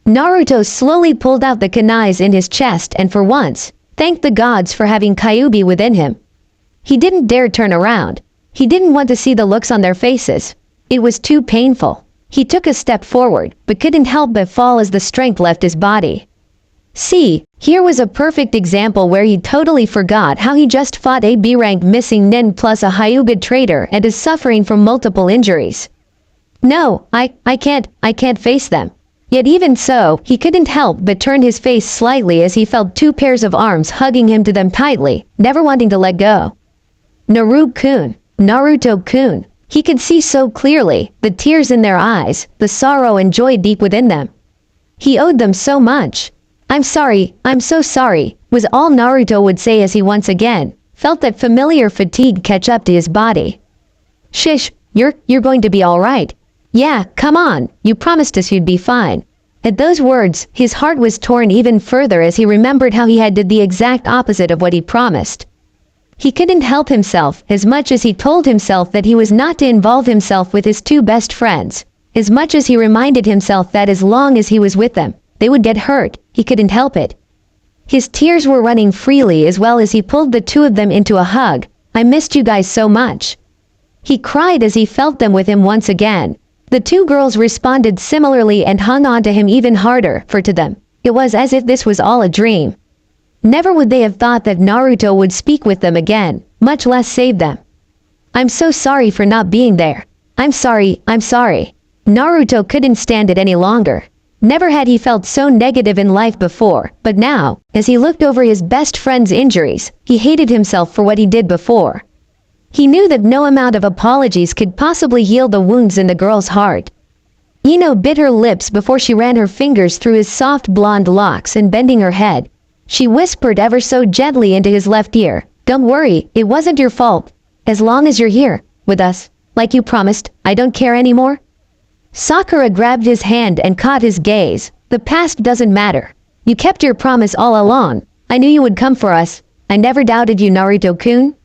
Naruto slowly pulled out the kunais in his chest and for once, thanked the gods for having Kyuubi within him. He didn't dare turn around. He didn't want to see the looks on their faces. It was too painful. He took a step forward, but couldn't help but fall as the strength left his body. See, here was a perfect example where he totally forgot how he just fought a B-rank missing nin plus a Hyuga traitor and is suffering from multiple injuries. No, I can't face them. Yet even so, he couldn't help but turn his face slightly as he felt 2 pairs of arms hugging him to them tightly, never wanting to let go. Naruto-kun, Naruto-kun. He could see so clearly, the tears in their eyes, the sorrow and joy deep within them. He owed them so much. I'm so sorry, was all Naruto would say as he once again felt that familiar fatigue catch up to his body. Shish, you're going to be alright. Yeah, come on, you promised us you'd be fine. At those words, his heart was torn even further as he remembered how he had did the exact opposite of what he promised. He couldn't help himself as much as he told himself that he was not to involve himself with his 2 best friends, as much as he reminded himself that as long as he was with them, they would get hurt, he couldn't help it. His tears were running freely as well as he pulled the 2 of them into a hug. I missed you guys so much. He cried as he felt them with him once again. The 2 girls responded similarly and hung on to him even harder, for to them, it was as if this was all a dream. Never would they have thought that Naruto would speak with them again, much less save them. I'm so sorry for not being there. I'm sorry. Naruto couldn't stand it any longer. Never had he felt so negative in life before, but now, as he looked over his best friend's injuries, he hated himself for what he did before. He knew that no amount of apologies could possibly heal the wounds in the girl's heart. Ino bit her lips before she ran her fingers through his soft blonde locks and bending her head, she whispered ever so gently into his left ear, "Don't worry, it wasn't your fault. As long as you're here, with us, like you promised, I don't care anymore." Sakura grabbed his hand and caught his gaze. "The past doesn't matter. You kept your promise all along. I knew you would come for us. I never doubted you, Naruto-kun."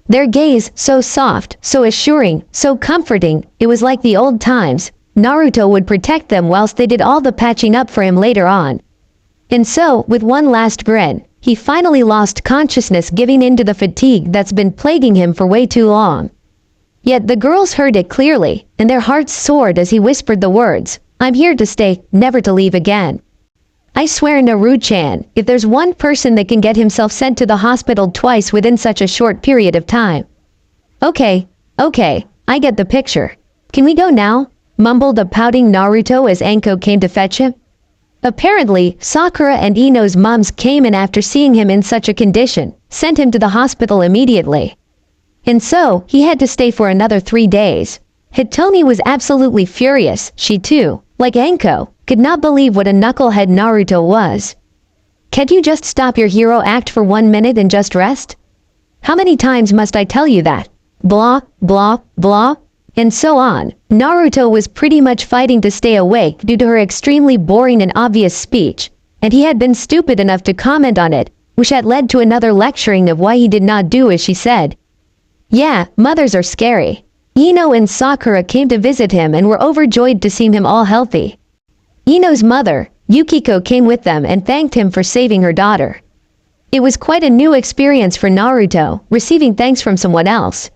Their gaze, so soft, so assuring, so comforting, it was like the old times. Naruto would protect them whilst they did all the patching up for him later on. And so, with one last grin, he finally lost consciousness, giving in to the fatigue that's been plaguing him for way too long. Yet the girls heard it clearly, and their hearts soared as he whispered the words, "I'm here to stay, never to leave again." I swear, Naruto-chan, if there's one person that can get himself sent to the hospital twice within such a short period of time. Okay, I get the picture. Can we go now? Mumbled a pouting Naruto as Anko came to fetch him. Apparently, Sakura and Ino's moms came in after seeing him in such a condition, sent him to the hospital immediately. And so, he had to stay for another 3 days. Hitomi was absolutely furious. She too, like Anko, could not believe what a knucklehead Naruto was. Can't you just stop your hero act for 1 minute and just rest? How many times must I tell you that? Blah, blah, blah. And so on. Naruto was pretty much fighting to stay awake due to her extremely boring and obvious speech, and he had been stupid enough to comment on it, which had led to another lecturing of why he did not do as she said. Yeah, mothers are scary. Ino and Sakura came to visit him and were overjoyed to see him all healthy. Ino's mother, Yukiko, came with them and thanked him for saving her daughter. It was quite a new experience for Naruto, receiving thanks from someone else.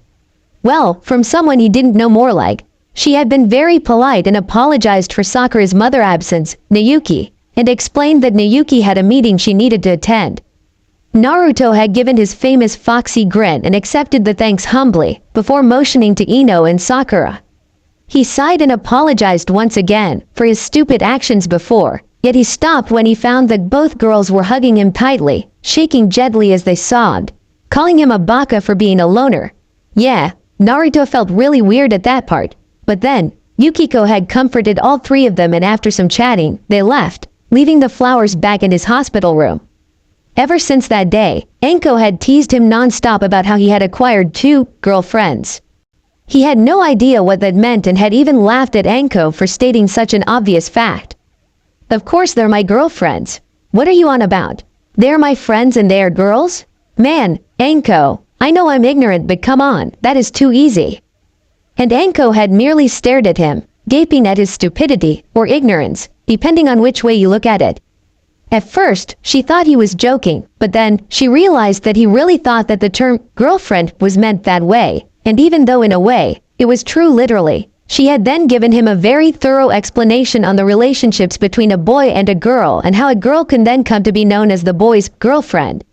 Well, from someone he didn't know, more like. She had been very polite and apologized for Sakura's mother's absence, Nayuki, and explained that Nayuki had a meeting she needed to attend. Naruto had given his famous foxy grin and accepted the thanks humbly, before motioning to Ino and Sakura. He sighed and apologized once again for his stupid actions before, yet he stopped when he found that both girls were hugging him tightly, shaking gently as they sobbed, calling him a baka for being a loner. Yeah, Naruto felt really weird at that part, but then, Yukiko had comforted all three of them, and after some chatting, they left, leaving the flowers back in his hospital room. Ever since that day, Anko had teased him non-stop about how he had acquired 2 girlfriends. He had no idea what that meant and had even laughed at Anko for stating such an obvious fact. Of course they're my girlfriends. What are you on about? They're my friends and they're girls? Man, Anko, I know I'm ignorant, but come on, that is too easy. And Anko had merely stared at him, gaping at his stupidity or ignorance, depending on which way you look at it. At first, she thought he was joking, but then she realized that he really thought that the term girlfriend was meant that way, and even though in a way, it was true literally, she had then given him a very thorough explanation on the relationships between a boy and a girl and how a girl can then come to be known as the boy's girlfriend.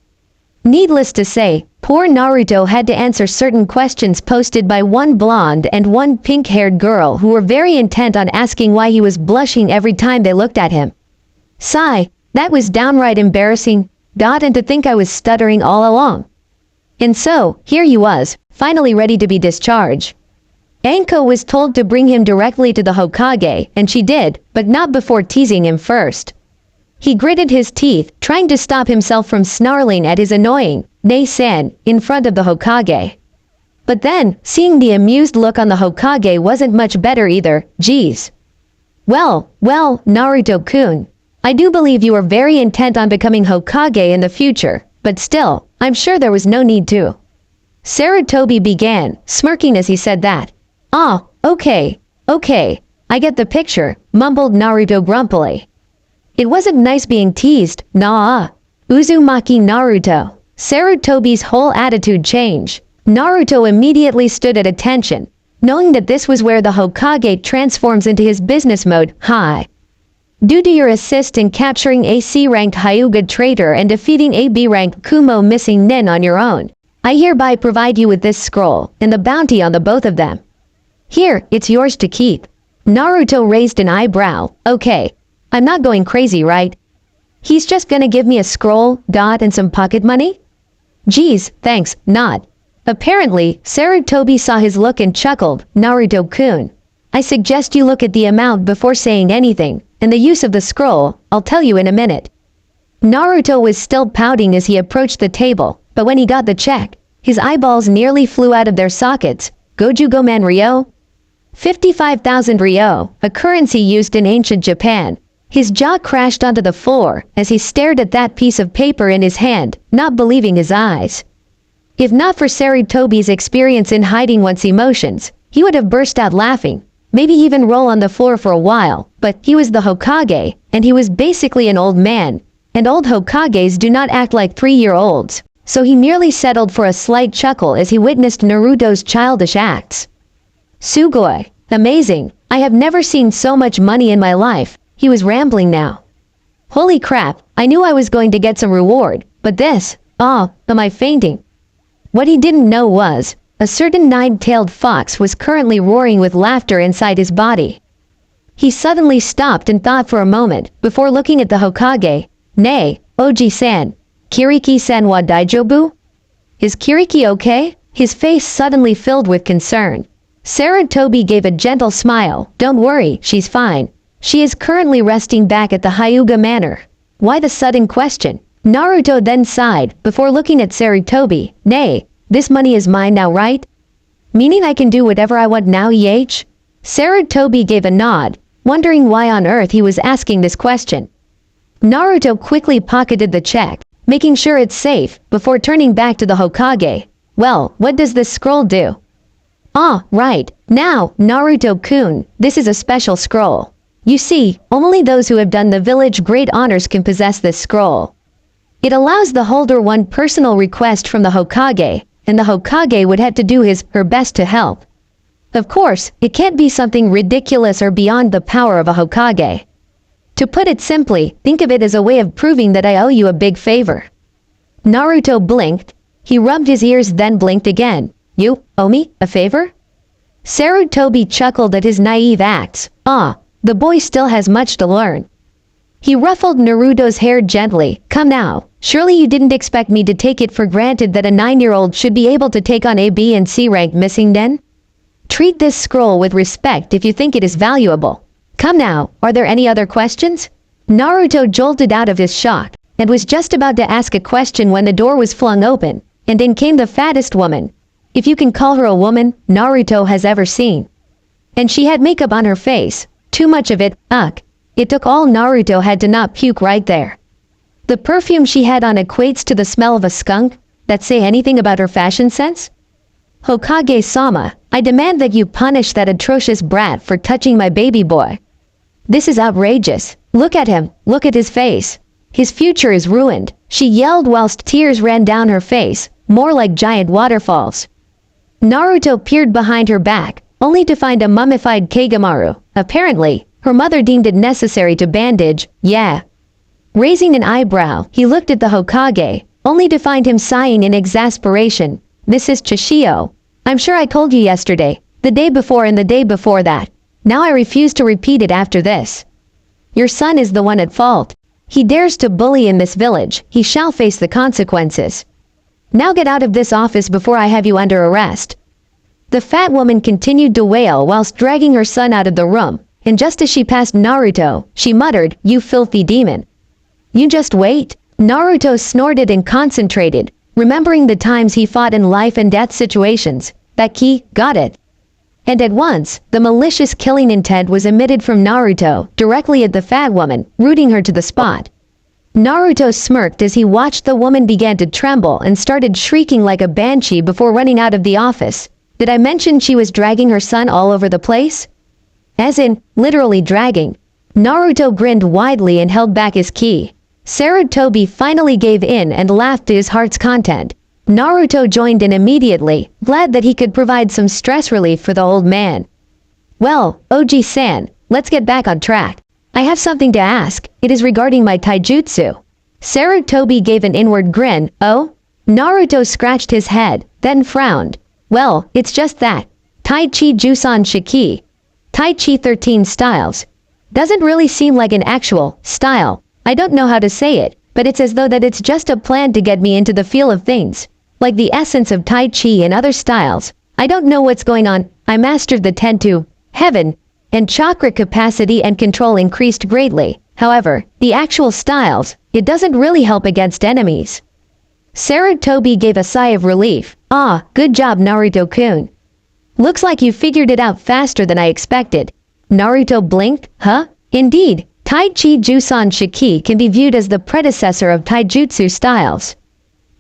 Needless to say, poor Naruto had to answer certain questions posted by one blonde and one pink-haired girl who were very intent on asking why he was blushing every time they looked at him. Sigh. That was downright embarrassing, and to think I was stuttering all along. And so, here he was, finally ready to be discharged. Anko was told to bring him directly to the Hokage, and she did, but not before teasing him first. He gritted his teeth, trying to stop himself from snarling at his annoying "Nei-san" in front of the Hokage. But then, seeing the amused look on the Hokage wasn't much better either. Geez. Well, Naruto-kun, I do believe you are very intent on becoming Hokage in the future, but still, I'm sure there was no need to. Sarutobi began, smirking as he said that. Ah, okay, I get the picture, mumbled Naruto grumpily. It wasn't nice being teased, nah. Uzumaki Naruto. Sarutobi's whole attitude changed. Naruto immediately stood at attention, knowing that this was where the Hokage transforms into his business mode. Hi. Due to your assist in capturing a C-ranked Hyuga traitor and defeating a B-ranked Kumo missing nin on your own, I hereby provide you with this scroll and the bounty on the both of them. Here, it's yours to keep. Naruto raised an eyebrow. Okay, I'm not going crazy, right? He's just gonna give me a scroll, and some pocket money? Geez, thanks, not. Apparently, Sarutobi saw his look and chuckled. Naruto-kun, I suggest you look at the amount before saying anything, and the use of the scroll, I'll tell you in a minute. Naruto was still pouting as he approached the table, but when he got the check, his eyeballs nearly flew out of their sockets. Goju-goman Ryo? 55,000 Ryo, a currency used in ancient Japan. His jaw crashed onto the floor as he stared at that piece of paper in his hand, not believing his eyes. If not for Sarutobi's experience in hiding one's emotions, he would have burst out laughing, maybe even roll on the floor for a while, but he was the Hokage, and he was basically an old man, and old Hokages do not act like 3-year-olds, so he merely settled for a slight chuckle as he witnessed Naruto's childish acts. Sugoi, amazing, I have never seen so much money in my life, he was rambling now. Holy crap, I knew I was going to get some reward, but this, am I fainting? What he didn't know was, a certain nine-tailed fox was currently roaring with laughter inside his body. He suddenly stopped and thought for a moment, before looking at the Hokage. Nay, Oji-san, Kiriki-san wa daijobu? Is Kiriki okay? His face suddenly filled with concern. Sarutobi gave a gentle smile. Don't worry, she's fine. She is currently resting back at the Hyuga Manor. Why the sudden question? Naruto then sighed, before looking at Sarutobi. Nay, this money is mine now, right? Meaning I can do whatever I want now, Sarutobi gave a nod, wondering why on earth he was asking this question. Naruto quickly pocketed the check, making sure it's safe, before turning back to the Hokage. Well, what does this scroll do? Ah, right. Now, Naruto-kun, this is a special scroll. You see, only those who have done the village great honors can possess this scroll. It allows the holder one personal request from the Hokage, and the Hokage would have to do her best to help. Of course, it can't be something ridiculous or beyond the power of a Hokage. To put it simply, think of it as a way of proving that I owe you a big favor. Naruto blinked. He rubbed his ears then blinked again. You owe me a favor? Sarutobi chuckled at his naive acts. The boy still has much to learn. He ruffled Naruto's hair gently. Come now, surely you didn't expect me to take it for granted that a 9-year-old should be able to take on a B and C rank missing den? Treat this scroll with respect if you think it is valuable. Come now, are there any other questions? Naruto jolted out of his shock, and was just about to ask a question when the door was flung open, and in came the fattest woman, if you can call her a woman, Naruto has ever seen. And she had makeup on her face, too much of it, It took all Naruto had to not puke right there. The perfume she had on equates to the smell of a skunk. That say anything about her fashion sense? Hokage-sama, I demand that you punish that atrocious brat for touching my baby boy. This is outrageous. Look at him, look at his face. His future is ruined, she yelled whilst tears ran down her face, more like giant waterfalls. Naruto peered behind her back, only to find a mummified Kagamaru. Apparently, her mother deemed it necessary to bandage, yeah. Raising an eyebrow, he looked at the Hokage, only to find him sighing in exasperation. Mrs. Chishio, I'm sure I told you yesterday, the day before and the day before that. Now I refuse to repeat it after this. Your son is the one at fault. He dares to bully in this village, he shall face the consequences. Now get out of this office before I have you under arrest. The fat woman continued to wail whilst dragging her son out of the room, and just as she passed Naruto, she muttered, You filthy demon. You just wait. Naruto snorted and concentrated, remembering the times he fought in life and death situations. That key, got it. And at once, the malicious killing intent was emitted from Naruto, directly at the fat woman, rooting her to the spot. Naruto smirked as he watched the woman began to tremble and started shrieking like a banshee before running out of the office. Did I mention she was dragging her son all over the place? As in, literally dragging. Naruto grinned widely and held back his ki. Sarutobi finally gave in and laughed to his heart's content. Naruto joined in immediately, glad that he could provide some stress relief for the old man. Well, Oji-san, let's get back on track. I have something to ask. It is regarding my taijutsu. Sarutobi gave an inward grin. Oh? Naruto scratched his head, then frowned. Well, it's just that. Tai Chi Jusan Shiki. Tai Chi 13 styles. Doesn't really seem like an actual style. I don't know how to say it, but it's as though that it's just a plan to get me into the feel of things. Like the essence of Tai Chi and other styles. I don't know what's going on. I mastered the 10 to heaven, and chakra capacity and control increased greatly. However, the actual styles, it doesn't really help against enemies. Sarutobi gave a sigh of relief. Good job Naruto-kun. Looks like you figured it out faster than I expected. Naruto blinked. Huh? Indeed, Tai Chi Jusan Shiki can be viewed as the predecessor of taijutsu styles.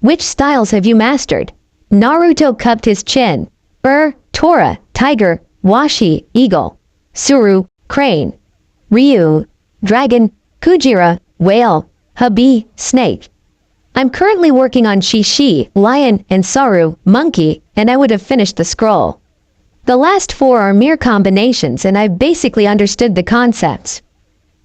Which styles have you mastered? Naruto cupped his chin. Tora, tiger, washi, eagle. Suru, crane. Ryu, dragon. Kujira, whale. Habi, snake. I'm currently working on Shishi, lion, and Saru, monkey, and I would have finished the scroll. The last 4 are mere combinations and I've basically understood the concepts.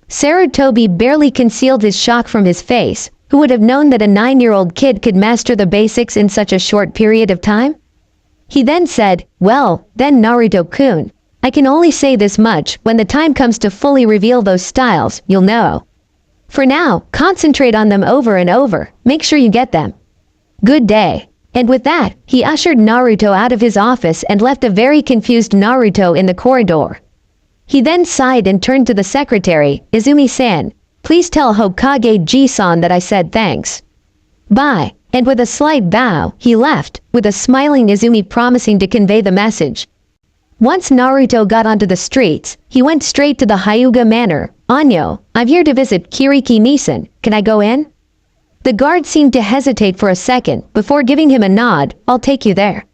Sarutobi barely concealed his shock from his face. Who would have known that a 9-year-old kid could master the basics in such a short period of time? He then said, well, then Naruto-kun, I can only say this much, when the time comes to fully reveal those styles, you'll know. For now, concentrate on them over and over, make sure you get them. Good day. And with that, he ushered Naruto out of his office and left a very confused Naruto in the corridor. He then sighed and turned to the secretary, Izumi-san, please tell Hokage Ji-san that I said thanks. Bye. And with a slight bow, he left, with a smiling Izumi promising to convey the message. Once Naruto got onto the streets, he went straight to the Hyuga Manor. Anyo, I'm here to visit Kiriki Nisan, can I go in? The guard seemed to hesitate for a second, before giving him a nod, I'll take you there.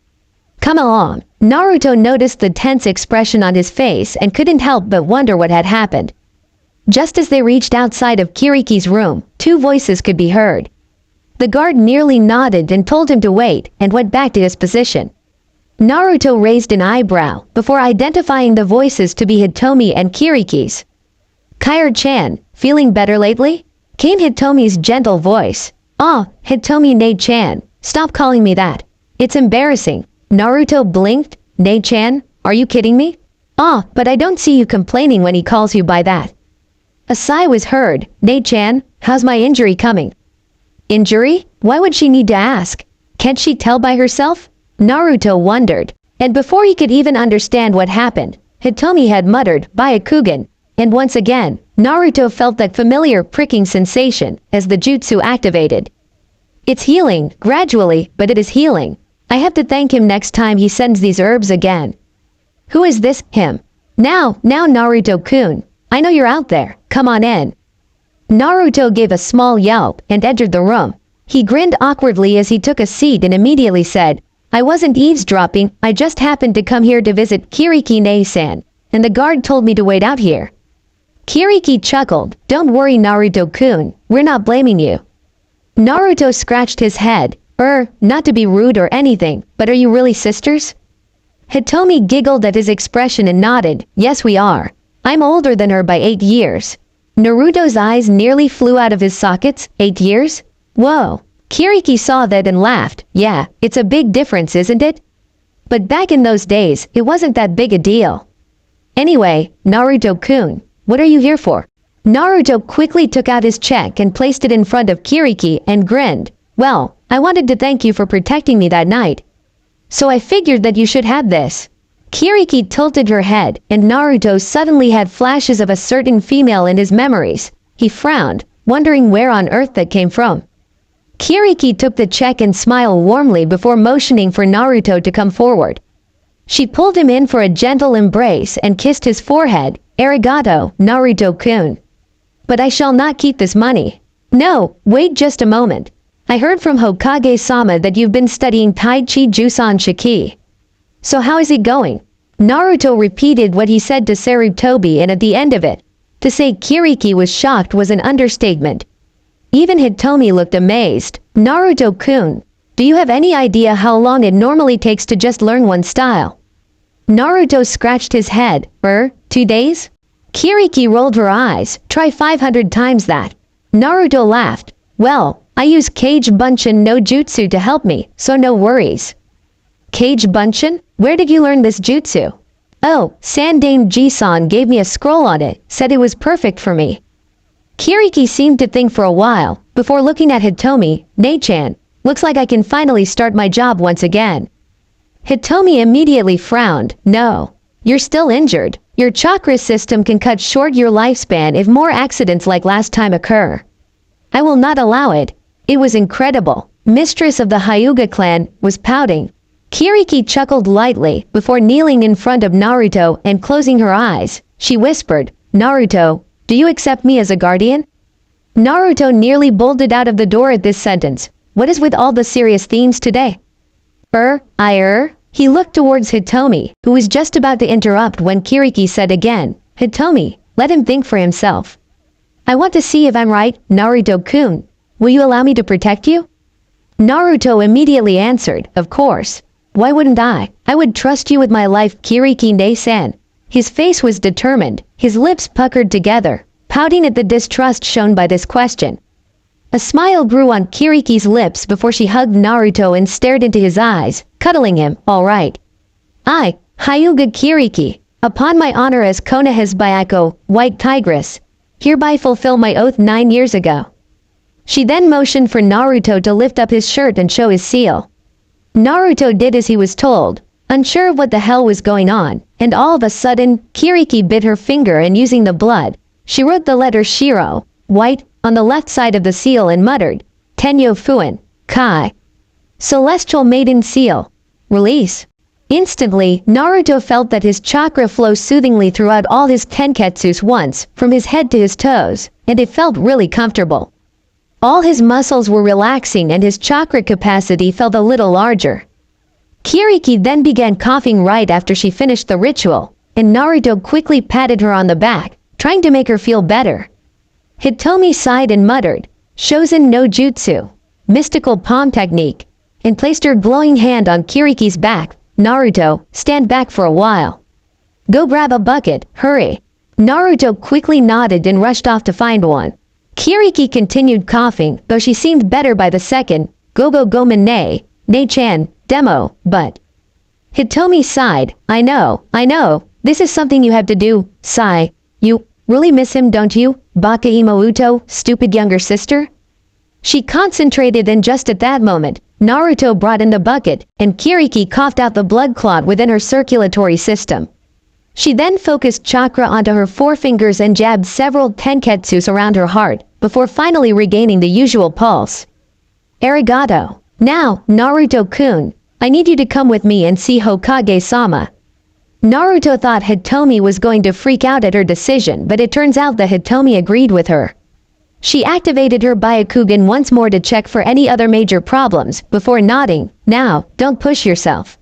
Come along. Naruto noticed the tense expression on his face and couldn't help but wonder what had happened. Just as they reached outside of Kiriki's room, two voices could be heard. The guard nearly nodded and told him to wait and went back to his position. Naruto raised an eyebrow before identifying the voices to be Hitomi and Kiriki's. "Kairi-chan, feeling better lately?" came Hitomi's gentle voice. "Ah, Hitomi Nei-chan, stop calling me that. It's embarrassing." Naruto blinked. "Nei-chan, are you kidding me?" "Ah, but I don't see you complaining when he calls you by that." A sigh was heard. "Nei-chan, how's my injury coming?" "Injury? Why would she need to ask? Can't she tell by herself?" Naruto wondered. And before he could even understand what happened, Hitomi had muttered, "Byakugan," and once again, Naruto felt that familiar pricking sensation as the jutsu activated. "It's healing, gradually, but it is healing. I have to thank him next time he sends these herbs again." "Who is this, him?" Now Naruto-kun, I know you're out there, come on in." Naruto gave a small yelp and entered the room. He grinned awkwardly as he took a seat and immediately said, "I wasn't eavesdropping, I just happened to come here to visit Kiriki Nei-san, and the guard told me to wait out here." Kiriki chuckled. "Don't worry, Naruto-kun, we're not blaming you." Naruto scratched his head. Not to be rude or anything, but are you really sisters?" Hitomi giggled at his expression and nodded. "Yes, we are. I'm older than her by 8 years." Naruto's eyes nearly flew out of his sockets. 8 years? Whoa. Kiriki saw that and laughed. "Yeah, it's a big difference, isn't it? But back in those days, it wasn't that big a deal." "Anyway, Naruto-kun, what are you here for?" Naruto quickly took out his check and placed it in front of Kiriki and grinned. "Well, I wanted to thank you for protecting me that night. So I figured that you should have this." Kiriki tilted her head, and Naruto suddenly had flashes of a certain female in his memories. He frowned, wondering where on earth that came from. Kiriki took the check and smiled warmly before motioning for Naruto to come forward. She pulled him in for a gentle embrace and kissed his forehead. "Arigato, Naruto-kun. But I shall not keep this money." "No, wait just a moment. I heard from Hokage-sama that you've been studying Tai Chi Jusan Shiki. So how is it going?" Naruto repeated what he said to Sarutobi, and at the end of it, to say Kiriki was shocked was an understatement. Even Hitomi looked amazed. "Naruto-kun, do you have any idea how long it normally takes to just learn one style?" Naruto scratched his head. 2 days?" Kiriki rolled her eyes. "Try 500 times that." Naruto laughed. "Well, I use Kage Bunshin no Jutsu to help me, so no worries." "Kage Bunshin? Where did you learn this jutsu?" "Oh, Sandane Jisan gave me a scroll on it, said it was perfect for me." Kiriki seemed to think for a while, before looking at Hitomi. "Nei-chan, looks like I can finally start my job once again." Hitomi immediately frowned. "No, you're still injured. Your chakra system can cut short your lifespan if more accidents like last time occur. I will not allow it." It was incredible. Mistress of the Hyuga clan was pouting. Kiriki chuckled lightly before kneeling in front of Naruto and closing her eyes. She whispered, "Naruto, do you accept me as a guardian?" Naruto nearly bolted out of the door at this sentence. What is with all the serious themes today? He looked towards Hitomi, who was just about to interrupt when Kiriki said again, "Hitomi, let him think for himself." "I want to see if I'm right, Naruto-kun. Will you allow me to protect you?" Naruto immediately answered, "Of course. Why wouldn't I? I would trust you with my life, Kiriki Nei-san." His face was determined, his lips puckered together, pouting at the distrust shown by this question. A smile grew on Kiriki's lips before she hugged Naruto and stared into his eyes, cuddling him. "All right. I, Hyuga Kiriki, upon my honor as Konoha's Byako, White Tigress, hereby fulfill my oath 9 years ago." She then motioned for Naruto to lift up his shirt and show his seal. Naruto did as he was told, unsure of what the hell was going on, and all of a sudden, Kiriki bit her finger and using the blood, she wrote the letter Shiro, white, on the left side of the seal and muttered, "Tenyo Fuin, Kai." Celestial Maiden Seal. Release. Instantly, Naruto felt that his chakra flow soothingly throughout all his tenketsus once, from his head to his toes, and it felt really comfortable. All his muscles were relaxing and his chakra capacity felt a little larger. Kiriki then began coughing right after she finished the ritual, and Naruto quickly patted her on the back, trying to make her feel better. Hitomi sighed and muttered, "Shozen no jutsu, mystical palm technique," and placed her glowing hand on Kiriki's back. "Naruto, stand back for a while. Go grab a bucket, hurry." Naruto quickly nodded and rushed off to find one. Kiriki continued coughing, though she seemed better by the second. "Gogo gomen ne-chan, demo, but..." Hitomi sighed. I know, this is something you have to do, sigh. "You really miss him, don't you, Baka Imouto, stupid younger sister?" She concentrated, and just at that moment, Naruto brought in the bucket, and Kiriki coughed out the blood clot within her circulatory system. She then focused chakra onto her forefingers and jabbed several tenketsus around her heart, before finally regaining the usual pulse. "Arigato. Now, Naruto-kun, I need you to come with me and see Hokage-sama." Naruto thought Hitomi was going to freak out at her decision, but it turns out that Hitomi agreed with her. She activated her Byakugan once more to check for any other major problems, before nodding. "Now, don't push yourself.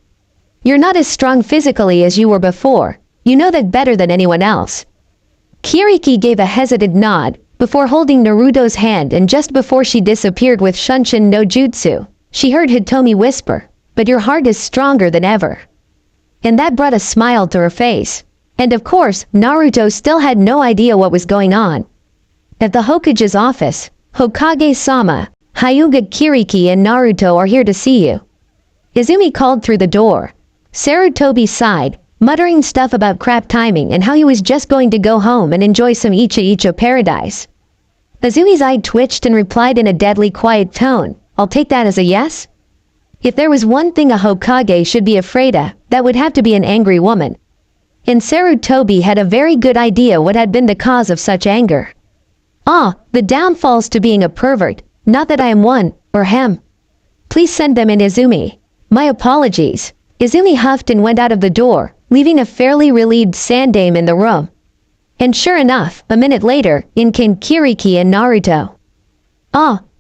You're not as strong physically as you were before. You know that better than anyone else." Kiriki gave a hesitant nod, before holding Naruto's hand, and just before she disappeared with Shunshin no Jutsu, she heard Hitomi whisper, "But your heart is stronger than ever." And that brought a smile to her face. And of course, Naruto still had no idea what was going on. At the Hokage's office, "Hokage-sama, Hyuga, Kiriki and Naruto are here to see you." Izumi called through the door. Sarutobi sighed, muttering stuff about crap timing and how he was just going to go home and enjoy some Icha-Icha paradise. Izumi's eye twitched and replied in a deadly quiet tone, "I'll take that as a yes." If there was one thing a Hokage should be afraid of, that would have to be an angry woman. And Sarutobi had a very good idea what had been the cause of such anger. The downfalls to being a pervert, not that I am one, or him. Please send them in, Izumi. My apologies. Izumi huffed and went out of the door, leaving a fairly relieved Sandame in the room. And sure enough, a minute later, in came Kiriki and Naruto.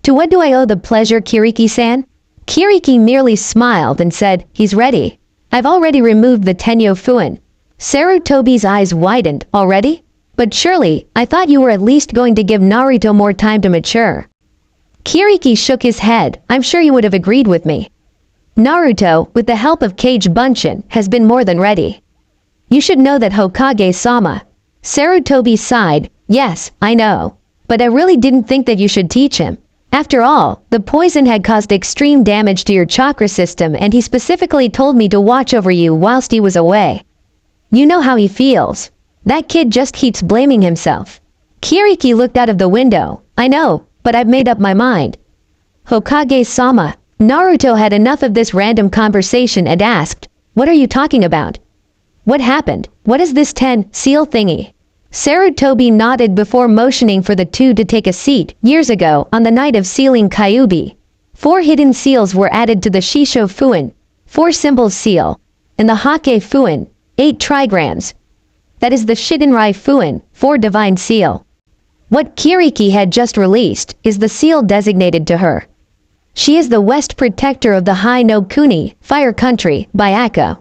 To what do I owe the pleasure, Kiriki-san?" Kiriki merely smiled and said, "He's ready. I've already removed the Tenyo Fuin." Sarutobi's eyes widened. "Already? But surely, I thought you were at least going to give Naruto more time to mature." Kiriki shook his head. "I'm sure you would have agreed with me. Naruto, with the help of Kage Bunshin, has been more than ready. You should know that Hokage-sama." Sarutobi sighed. "Yes, I know. But I really didn't think that you should teach him. After all, the poison had caused extreme damage to your chakra system, and he specifically told me to watch over you whilst he was away. You know how he feels. That kid just keeps blaming himself." Kiriki looked out of the window. "I know, but I've made up my mind." "Hokage-sama." Naruto had enough of this random conversation and asked, "What are you talking about? What happened? What is this 10 seal thingy?" Sarutobi nodded before motioning for the two to take a seat. "Years ago, on the night of sealing Kyuubi, 4 hidden seals were added to the Shisho Fuin, 4 symbols seal, and the Hake Fuin, 8 trigrams. That is the Shidenrai Fuin, 4 divine seal. What Kiriki had just released is the seal designated to her. She is the West Protector of the Hai no Kuni, Fire Country, Byako.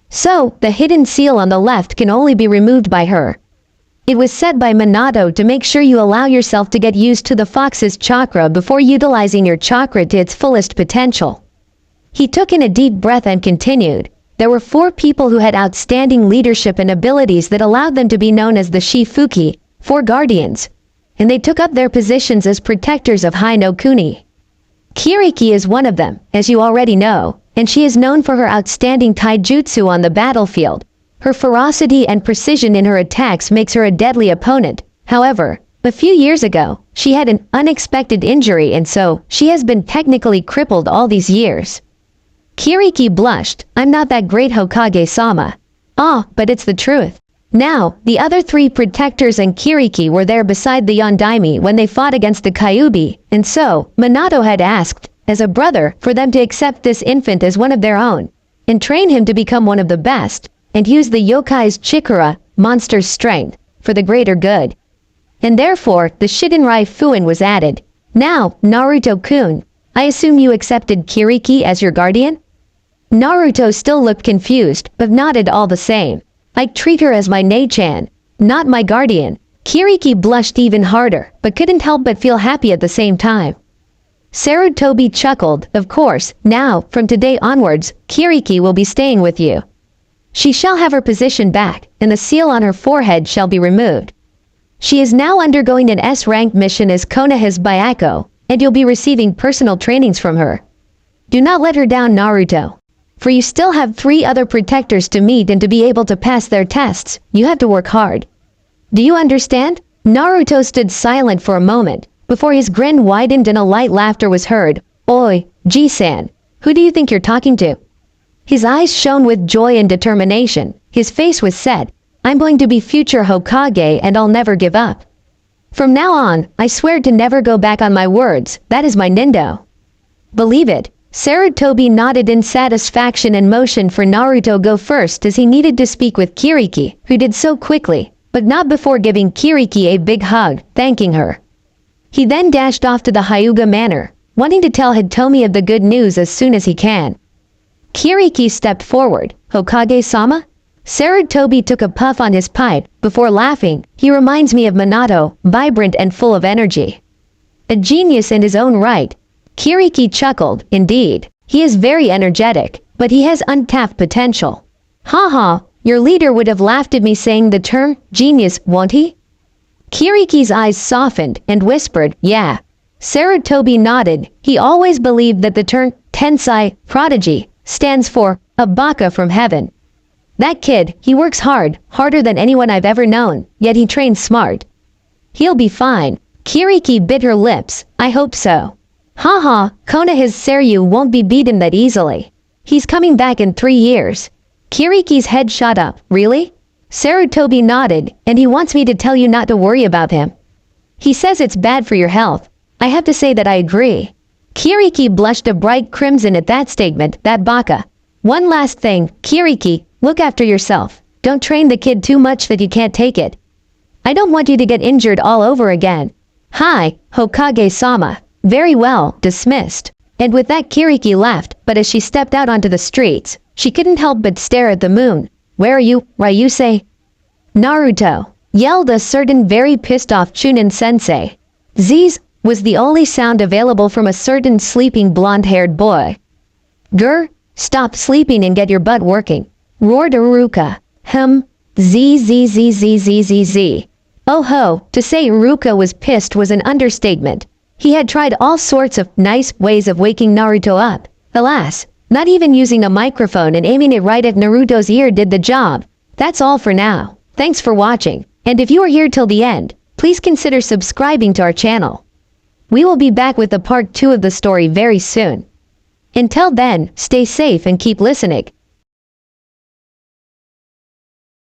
So, the hidden seal on the left can only be removed by her. It was said by Minato to make sure you allow yourself to get used to the fox's chakra before utilizing your chakra to its fullest potential." He took in a deep breath and continued, "There were 4 people who had outstanding leadership and abilities that allowed them to be known as the Shifuki, 4 guardians, and they took up their positions as protectors of Hai no Kuni. Kiriki is one of them, as you already know, and she is known for her outstanding taijutsu on the battlefield. Her ferocity and precision in her attacks makes her a deadly opponent. However, a few years ago, she had an unexpected injury, and so she has been technically crippled all these years." Kiriki blushed. "I'm not that great, Hokage-sama." But it's the truth." Now, the other 3 protectors and Kiriki were there beside the Yondaime when they fought against the Kyuubi, and so, Minato had asked, as a brother, for them to accept this infant as one of their own, and train him to become one of the best, and use the yokai's chikara, monster's strength, for the greater good. And therefore, the Shidenrai Fuin was added. Now, Naruto-kun, I assume you accepted Kiriki as your guardian?" Naruto still looked confused, but nodded all the same. "I treat her as my Ne-chan, not my guardian." Kiriki blushed even harder, but couldn't help but feel happy at the same time. Sarutobi chuckled, of course, now, from today onwards, Kiriki will be staying with you. She shall have her position back, and the seal on her forehead shall be removed. She is now undergoing an S-rank mission as Konoha's Byako, and you'll be receiving personal trainings from her. Do not let her down, Naruto. For you still have 3 other protectors to meet, and to be able to pass their tests, you have to work hard. Do you understand? Naruto stood silent for a moment, before his grin widened and a light laughter was heard. Oi, G-san, who do you think you're talking to? His eyes shone with joy and determination. His face was set. I'm going to be future Hokage and I'll never give up. From now on, I swear to never go back on my words. That is my nindo. Believe it. Sarutobi nodded in satisfaction and motioned for Naruto go first as he needed to speak with Kiriki, who did so quickly, but not before giving Kiriki a big hug, thanking her. He then dashed off to the Hyuga Manor, wanting to tell Hitomi of the good news as soon as he can. Kiriki stepped forward. Hokage-sama? Sarutobi took a puff on his pipe, before laughing. He reminds me of Minato, vibrant and full of energy. A genius in his own right. Kiriki chuckled, indeed. He is very energetic, but he has untapped potential. Haha, your leader would have laughed at me saying the term genius, won't he? Kiriki's eyes softened and whispered, yeah. Sarutobi nodded. He always believed that the term tensai, prodigy, stands for a baka from heaven. That kid, he works hard, harder than anyone I've ever known, yet he trains smart. He'll be fine. Kiriki bit her lips. I hope so. Haha, Konoha's Seiryu won't be beaten that easily. He's coming back in 3 years. Kiriki's head shot up. Really? Sarutobi nodded, and he wants me to tell you not to worry about him. He says it's bad for your health. I have to say that I agree. Kiriki blushed a bright crimson at that statement, that baka. One last thing, Kiriki, look after yourself. Don't train the kid too much that you can't take it. I don't want you to get injured all over again. Hi, Hokage-sama. Very well, dismissed. And with that Kiriki left, but as she stepped out onto the streets, she couldn't help but stare at the moon. Where are you, Ryusei? Naruto, yelled a certain very pissed off Chunin-sensei. Z's was the only sound available from a certain sleeping blonde-haired boy. Grr, stop sleeping and get your butt working, roared Iruka. Z. Oh ho, to say Iruka was pissed was an understatement. He had tried all sorts of nice ways of waking Naruto up. Alas, not even using a microphone and aiming it right at Naruto's ear did the job. That's all for now. Thanks for watching, and if you are here till the end, please consider subscribing to our channel. We will be back with the part 2 of the story very soon. Until then, stay safe and keep listening.